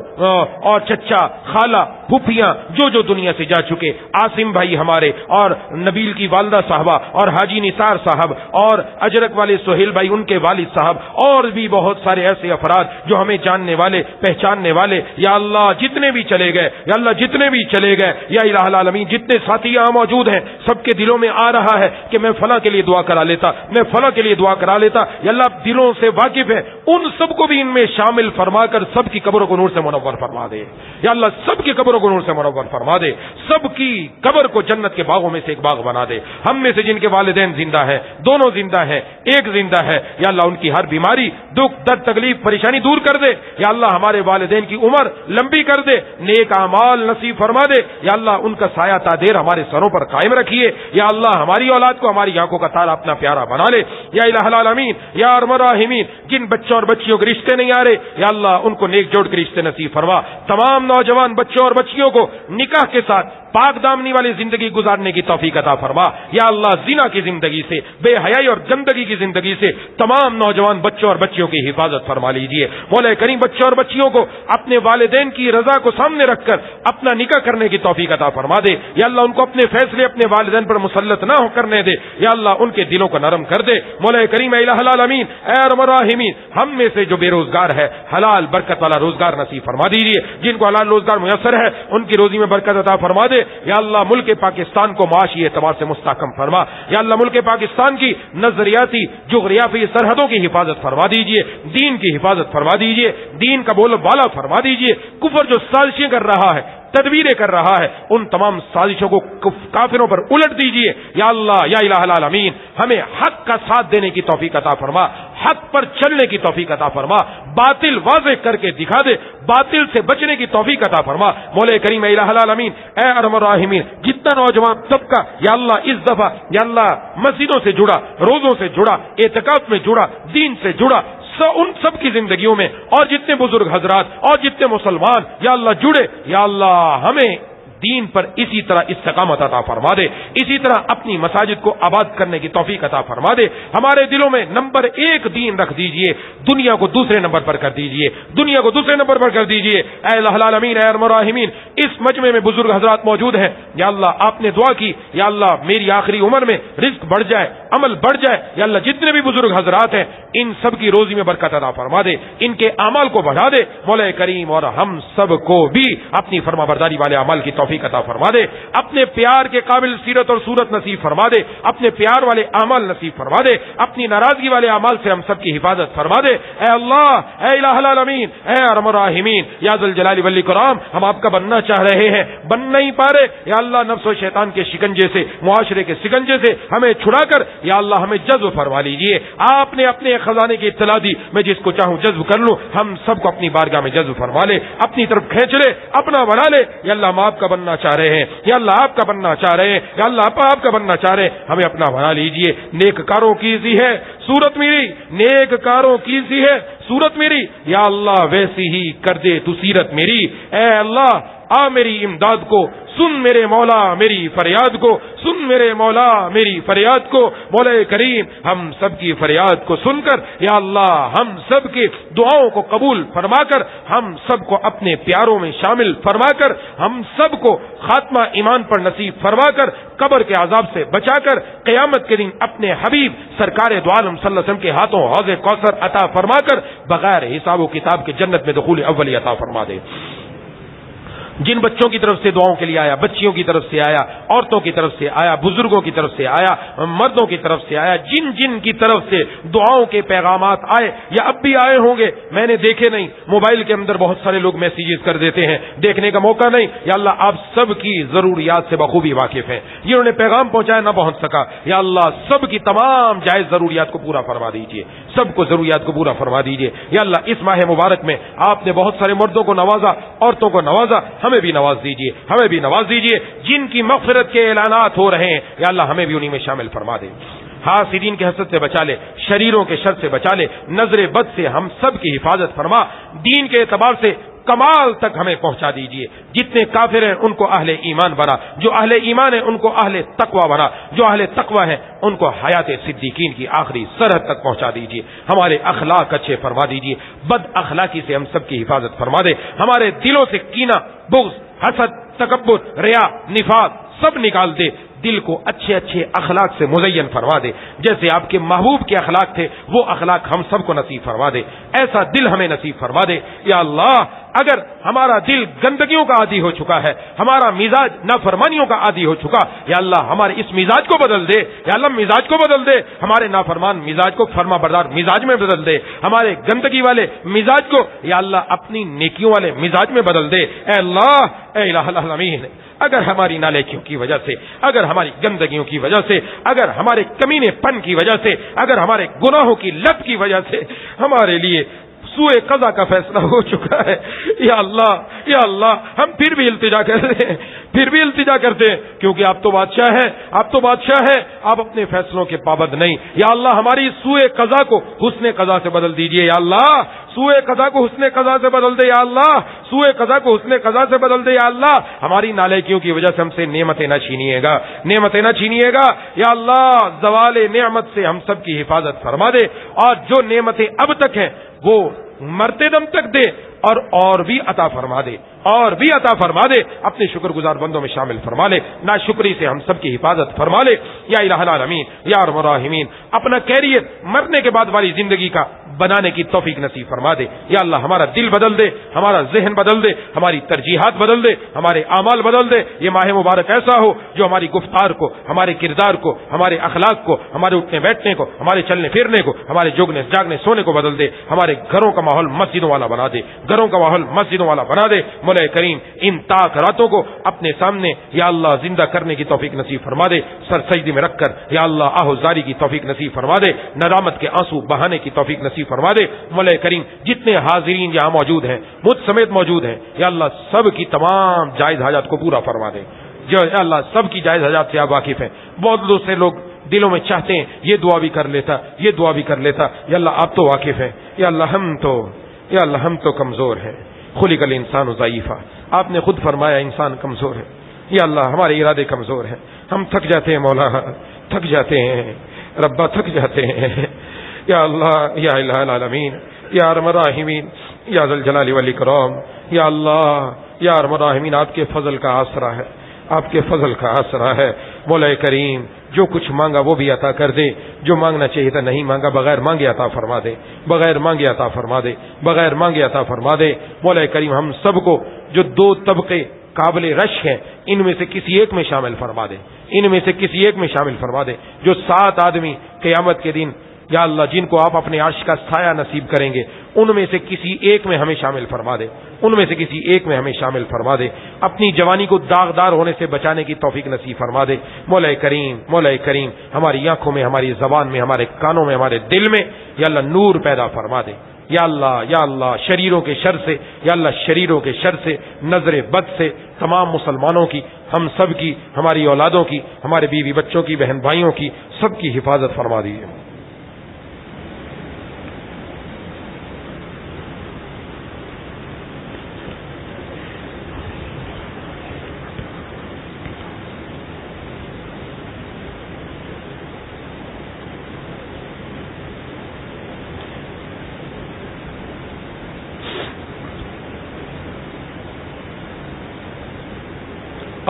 اور چچا، خالہ، پھوپھیاں جو دنیا سے جا چکے، عاصم بھائی ہمارے اور نبیل کی والدہ صاحبہ اور حاجی نثار صاحب اور اجرک والے سہیل بھائی ان کے والد صاحب، اور بھی بہت سارے ایسے افراد جو ہمیں جاننے والے پہچاننے والے یا اللہ جتنے بھی چلے گئے یا اللہ، جتنے بھی چلے گئے یا الہ العالمین، جتنے ساتھی یہاں موجود ہیں سب کے دلوں میں آ رہا ہے کہ میں فلاں کے لیے دعا کرا لیتا، میں فلاں کے لیے دعا کرا لیتا یا اللہ، دلوں سے واقف ہے، ان سب کو بھی ان میں شامل فرما کر سب کی قبروں کو نور سے منور فرما دے یا اللہ، سب کی قبروں کو نور سے منور فرما دے، سب کی قبر کو جنت کے باغوں میں سے ایک باغ بنا دے۔ ہم میں سے جن کے والدین زندہ ہیں، دونوں زندہ ہیں، ایک زندہ ہے یا اللہ، ان کی ہر بیماری، دکھ، درد، تکلیف، پریشانی دور کر دے یا اللہ، ہمارے والدین کی عمر لمبی کر دے، نیک اعمال نصیب فرما دے یا اللہ، ان کا سایہ تادیر ہمارے سروں پر قائم رکھیے یا اللہ، ہماری اولاد کو ہماری آنکھوں کا تارا اپنا پیارا بنا لے یا الہ العالمین، یا ارحم الراحمین۔ جن بچوں اور بچیوں کے رشتے نہیں آ رہے، یا اللہ ان کو نیک جوڑ کے رشتے نصیب فرما۔ تمام نوجوان بچوں اور بچیوں کو نکاح کے ساتھ پاک دامنی والی زندگی گزارنے کی توفیق عطا فرما۔ یا اللہ زنا کی زندگی سے، بے حیائی اور گندگی کی زندگی سے تمام نوجوان بچوں اور بچیوں کی حفاظت فرما لیجیے۔ مولا کریم بچوں اور بچیوں کو اپنے والدین کی رضا کو سامنے رکھ کر اپنا نکاح کرنے کی توفیق عطا فرما دے۔ یا اللہ ان کو اپنے فیصلے اپنے والدین پر مسلط نہ ہو کرنے دے، یا اللہ ان کے دلوں کو نرم کر دے۔ مولا کریم اے الہ العالمین، اے ارحم الراحمین، ہم میں سے جو بے روزگار ہے حلال برکت والا روزگار نصیب فرما دیجیے۔ جن کو حلال روزگار میسر ہے ان کی روزی میں برکت عطا فرما دے۔ یا اللہ ملک پاکستان کو معاشی اعتبار سے مستحکم فرما۔ یا اللہ ملک پاکستان کی نظریاتی جغرافیائی سرحدوں کی حفاظت فرما دیجیے، دین کی حفاظت فرما دیجیے، دین کا بول بالا فرما دیجیے۔ کفر جو سازشیں کر رہا ہے، تدبیریں کر رہا ہے، ان تمام سازشوں کو کافروں پر الٹ دیجیے۔ یا اللہ یا الہ العالمین، ہمیں حق کا ساتھ دینے کی توفیق عطا فرما، حق پر چلنے کی توفیق عطا فرما، باطل واضح کر کے دکھا دے، باطل سے بچنے کی توفیق عطا فرما۔ مولا کریم اے الہ العالمین، اے ارحم الراحمین، جتنا نوجوان طبقہ یا اللہ اس دفعہ یا اللہ مسجدوں سے جڑا، روزوں سے جڑا، اعتکاف میں جڑا، دین سے جڑا، ان سب کی زندگیوں میں، اور جتنے بزرگ حضرات اور جتنے مسلمان یا اللہ جڑے، یا اللہ ہمیں دین پر اسی طرح استقامت عطا فرما دے، اسی طرح اپنی مساجد کو آباد کرنے کی توفیق عطا فرما دے۔ ہمارے دلوں میں نمبر 1 دین رکھ دیجئے، دنیا کو دوسرے نمبر پر کر دیجئے، دنیا کو دوسرے نمبر پر کر دیجئے۔ اے الہ العالمین، اے ارحم الراحمین، اس مجمع میں بزرگ حضرات موجود ہیں، یا اللہ آپ نے دعا کی، یا اللہ میری آخری عمر میں رزق بڑھ جائے، عمل بڑھ جائے، یا اللہ جتنے بھی بزرگ حضرات ہیں ان سب کی روزی میں برکت عطا فرما دے، ان کے اعمال کو بڑھا دے مولا کریم، اور ہم سب کو بھی اپنی فرما برداری والے اعمال کی توفیق عطا فرما دے، اپنے پیار کے قابل سیرت اور صورت نصیب فرما دے، اپنے پیار والے اعمال نصیب فرما دے، اپنی ناراضگی والے اعمال سے ہم سب کی حفاظت فرما دے۔ اے اللہ، اے الہ العالمین، اے ارحم الراحمین، یا ذل جلال والاکرام، ہم آپ کا بننا چاہ رہے ہیں، بن نہیں پا رہے، یا اللہ نفس و شیطان کے شکنجے سے، معاشرے کے شکنجے سے ہمیں چھڑا کر یا اللہ ہمیں جذب فرما لیجیے۔ آپ نے اپنے خزانے کی اطلاع دی، میں جس کو چاہوں جذب کر لوں، ہم سب کو اپنی بارگاہ میں جذب فرما لے، اپنی طرف کھینچ لے، اپنا بنا لے۔ یا اللہ ہم آپ کا بننا چاہ رہے ہیں، یا اللہ آپ کا بننا چاہ رہے ہیں، یا اللہ آپ کا بننا چاہ رہے ہیں، ہمیں اپنا بنا لیجئے۔ نیک کاروں کی سی ہے صورت میری، نیک کاروں کی سی ہے صورت میری، یا اللہ ویسی ہی کر دے تو سیرت میری۔ اے اللہ آ میری امداد کو، سن میرے مولا میری فریاد کو، سن میرے مولا میری فریاد کو۔ مولا کریم ہم سب کی فریاد کو سن کر یا اللہ ہم سب کی دعاؤں کو قبول فرما کر، ہم سب کو اپنے پیاروں میں شامل فرما کر، ہم سب کو خاتمہ ایمان پر نصیب فرما کر، قبر کے عذاب سے بچا کر، قیامت کے دن اپنے حبیب سرکار دو عالم صلی اللہ علیہ وسلم کے ہاتھوں حوض کوثر عطا فرما کر بغیر حساب و کتاب کے جنت میں دخول اولی عطا فرما دے۔ جن بچوں کی طرف سے دعاؤں کے لیے آیا، بچیوں کی طرف سے آیا، عورتوں کی طرف سے آیا، بزرگوں کی طرف سے آیا، مردوں کی طرف سے آیا، جن جن کی طرف سے دعاؤں کے پیغامات آئے یا اب بھی آئے ہوں گے، میں نے دیکھے نہیں، موبائل کے اندر بہت سارے لوگ میسیجز کر دیتے ہیں، دیکھنے کا موقع نہیں، یا اللہ آپ سب کی ضروریات سے بخوبی واقف ہیں۔ جنہوں نے پیغام پہنچایا نہ پہنچ سکا، یا اللہ سب کی تمام جائز ضروریات کو پورا فرما دیجیے، سب کو ضروریات کو پورا فرما دیجیے۔ یا اللہ اس ماہ مبارک میں آپ نے بہت سارے مردوں کو نوازا، عورتوں کو نوازا، ہمیں بھی نواز دیجیے، ہمیں بھی نواز دیجیے۔ جن کی مغفرت کے اعلانات ہو رہے ہیں یا اللہ ہمیں بھی انہی میں شامل فرما دے۔ حاسدین کے حسد سے بچا لے، شریروں کے شر سے بچا لے، نظر بد سے ہم سب کی حفاظت فرما، دین کے اعتبار سے کمال تک ہمیں پہنچا دیجئے۔ جتنے کافر ہیں ان کو اہل ایمان بنا، جو اہل ایمان ہیں ان کو اہل تقوی بنا، جو اہل تقوی ہیں ان کو حیات صدیقین کی آخری سرحد تک پہنچا دیجئے۔ ہمارے اخلاق اچھے فرما دیجئے، بد اخلاقی سے ہم سب کی حفاظت فرما دے۔ ہمارے دلوں سے کینہ، بغض، حسد، تکبر، ریا، نفاق سب نکال دے، دل کو اچھے اچھے اخلاق سے مزین فرما دے، جیسے آپ کے محبوب کے اخلاق تھے وہ اخلاق ہم سب کو نصیب فرما دے، ایسا دل ہمیں نصیب فرما دے۔ یا اللہ اگر ہمارا دل گندگیوں کا عادی ہو چکا ہے، ہمارا مزاج نافرمانیوں کا عادی ہو چکا، یا اللہ ہمارے اس مزاج کو بدل دے، یا اللہ مزاج کو بدل دے، ہمارے نافرمان مزاج کو فرما بردار مزاج میں بدل دے، ہمارے گندگی والے مزاج کو یا اللہ اپنی نیکیوں والے مزاج میں بدل دے۔ اے اللہ، اے الہ العالمین، اگر ہماری نالیکیوں کی وجہ سے، اگر ہماری گندگیوں کی وجہ سے، اگر ہمارے کمینے پن کی وجہ سے، اگر ہمارے گناہوں کی لت کی وجہ سے ہمارے لیے سوء قضا کا فیصلہ ہو چکا ہے، یا اللہ ہم پھر بھی التجا کر رہے ہیں پھر بھی التجا کرتے ہیں کیونکہ آپ تو بادشاہ ہیں، آپ تو بادشاہ ہیں، آپ اپنے فیصلوں کے پابند نہیں۔ یا اللہ ہماری سوء قضا کو حسن قضا سے بدل دیجئے، یا اللہ سوء قضا کو حسن قضا سے بدل دے، یا اللہ سوء قضا کو حسن قضا سے بدل دے، یا اللہ ہماری نالائکیوں کی وجہ سے ہم سے نعمتیں نہ چھینیے گا، نعمتیں نہ چھینیے گا، یا اللہ زوال نعمت سے ہم سب کی حفاظت فرما دے، اور جو نعمتیں اب تک ہیں وہ مرتے دم تک دے، اور بھی عطا فرما دے، اور بھی عطا فرما دے، اپنے شکر گزار بندوں میں شامل فرما لے، ناشکری سے ہم سب کی حفاظت فرما لے، یا الہ العالمین یا ارحم الراحمین اپنا کیریئر مرنے کے بعد والی زندگی کا بنانے کی توفیق نصیب فرما دے، یا اللہ ہمارا دل بدل دے، ہمارا ذہن بدل دے، ہماری ترجیحات بدل دے، ہمارے اعمال بدل دے، یہ ماہ مبارک ایسا ہو جو ہماری گفتار کو، ہمارے کردار کو، ہمارے اخلاق کو، ہمارے اٹھنے بیٹھنے کو، ہمارے چلنے پھرنے کو، ہمارے جوگنے جاگنے سونے کو بدل دے، ہمارے گھروں کا ماحول مسجدوں والا بنا دے، گھروں کا ماحول مسجدوں والا بنا دے۔ مولا کریم ان تاک راتوں کو اپنے سامنے یا اللہ زندہ کرنے کی توفیق نصیب فرما دے، سر سجدے میں رکھ کر یا اللہ آہوزاری کی توفیق نصیب فرما دے، ندامت کے آنسو بہانے کی توفیق نصیب فرما دے۔ مولا کریم جتنے حاضرین یہاں موجود ہیں، مجھ سمیت موجود ہیں، یا اللہ سب کی تمام جائز حاجات کو پورا فرما دے، جو یا اللہ سب کی جائز حاجات سے آپ واقف ہیں۔ بہت دوسرے لوگ دلوں میں چاہتے ہیں یہ دعا بھی کر لیتا، یہ دعا بھی کر لیتا، یا اللہ آپ تو واقف ہیں، یا اللہ ہم تو کمزور ہیں، خلق الانسان ضعیفا، آپ نے خود فرمایا انسان کمزور ہے، یا اللہ ہمارے ارادے کمزور ہیں، ہم تھک جاتے ہیں مولا، تھک جاتے ہیں ربا، تھک جاتے ہیں، یا اللہ یا الہ العالمین یا ارحم الراحمین یا ذی الجلال والاکرام، یا اللہ یا ارحم الراحمین آپ کے فضل کا آسرا ہے، آپ کے فضل کا آسرا ہے۔ مولا کریم جو کچھ مانگا وہ بھی عطا کر دے، جو مانگنا چاہیے تھا نہیں مانگا، بغیر مانگے عطا فرما دے، بغیر مانگے عطا فرما دے، بغیر مانگے عطا فرما دے۔ مولا کریم ہم سب کو جو دو طبقے قابل رش ہیں ان میں سے کسی ایک میں شامل فرما دے، ان میں سے کسی ایک میں شامل فرما دے، جو 7 آدمی قیامت کے دن یا اللہ جن کو آپ اپنے عرش کا سایہ نصیب کریں گے ان میں سے کسی ایک میں ہمیں شامل فرما دے، ان میں سے کسی ایک میں ہمیں شامل فرما دے، اپنی جوانی کو داغدار ہونے سے بچانے کی توفیق نصیب فرما دے۔ مولا کریم ہماری آنکھوں میں، ہماری زبان میں، ہمارے کانوں میں، ہمارے دل میں یا اللہ نور پیدا فرما دے، یا اللہ شریروں کے شر سے، یا اللہ شریروں کے شر سے، نظر بد سے تمام مسلمانوں کی، ہم سب کی، ہماری اولادوں کی، ہمارے بیوی بچوں کی، بہن بھائیوں کی، سب کی حفاظت فرما دیجیے۔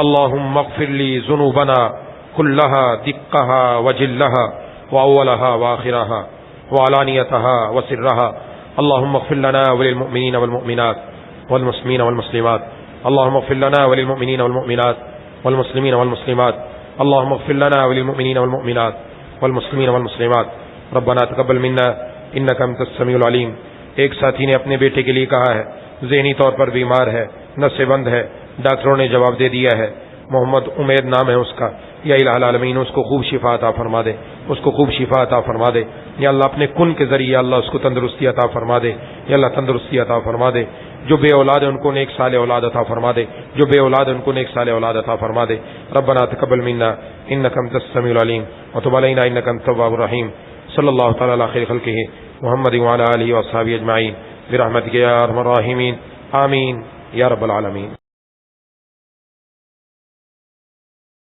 اللهم اغفر لي ذنوبنا كلها دقها وجلها وأولها وآخرها وعلانيتها وسرها، اللهم اغفر لنا وللمؤمنين والمؤمنات والمسلمين والمسلمات، اللهم اغفر لنا وللمؤمنين والمؤمنات والمسلمين والمسلمات، اللهم اغفر لنا وللمؤمنين والمؤمنات والمسلمين والمسلمات، ربنا تقبل منا انك انت السميع العليم۔ ایک ساتھی نے اپنے بیٹے کے لیے کہا ہے، ذہنی طور پر بیمار ہے، نسیں بند ہے، ڈاکٹروں نے جواب دے دیا ہے، محمد عمیر نام ہے اس کا، یا الہ العالمین اس کو خوب شفا عطا فرما دے، اس کو خوب شفا عطا فرما دے، یا اللہ اپنے کن کے ذریعے اللہ اس کو تندرستی عطا فرما دے، یا اللہ تندرستی عطا فرما دے، جو بے اولاد ہے ان کو نیک صالح اولاد عطا فرما دے، جو بے اولاد ہے ان کو نیک صالح اولاد عطا فرما دے۔ ربنا تقبل منا انک انت السمیع العلیم وتب علینا انک انت التواب الرحیم، صلی اللہ تعالی علی خیر خلقہ محمد وعلی آلہ واصحابہ اجمعین برحمتک یا ارحم الراحمین، آمین یا رب العالمین۔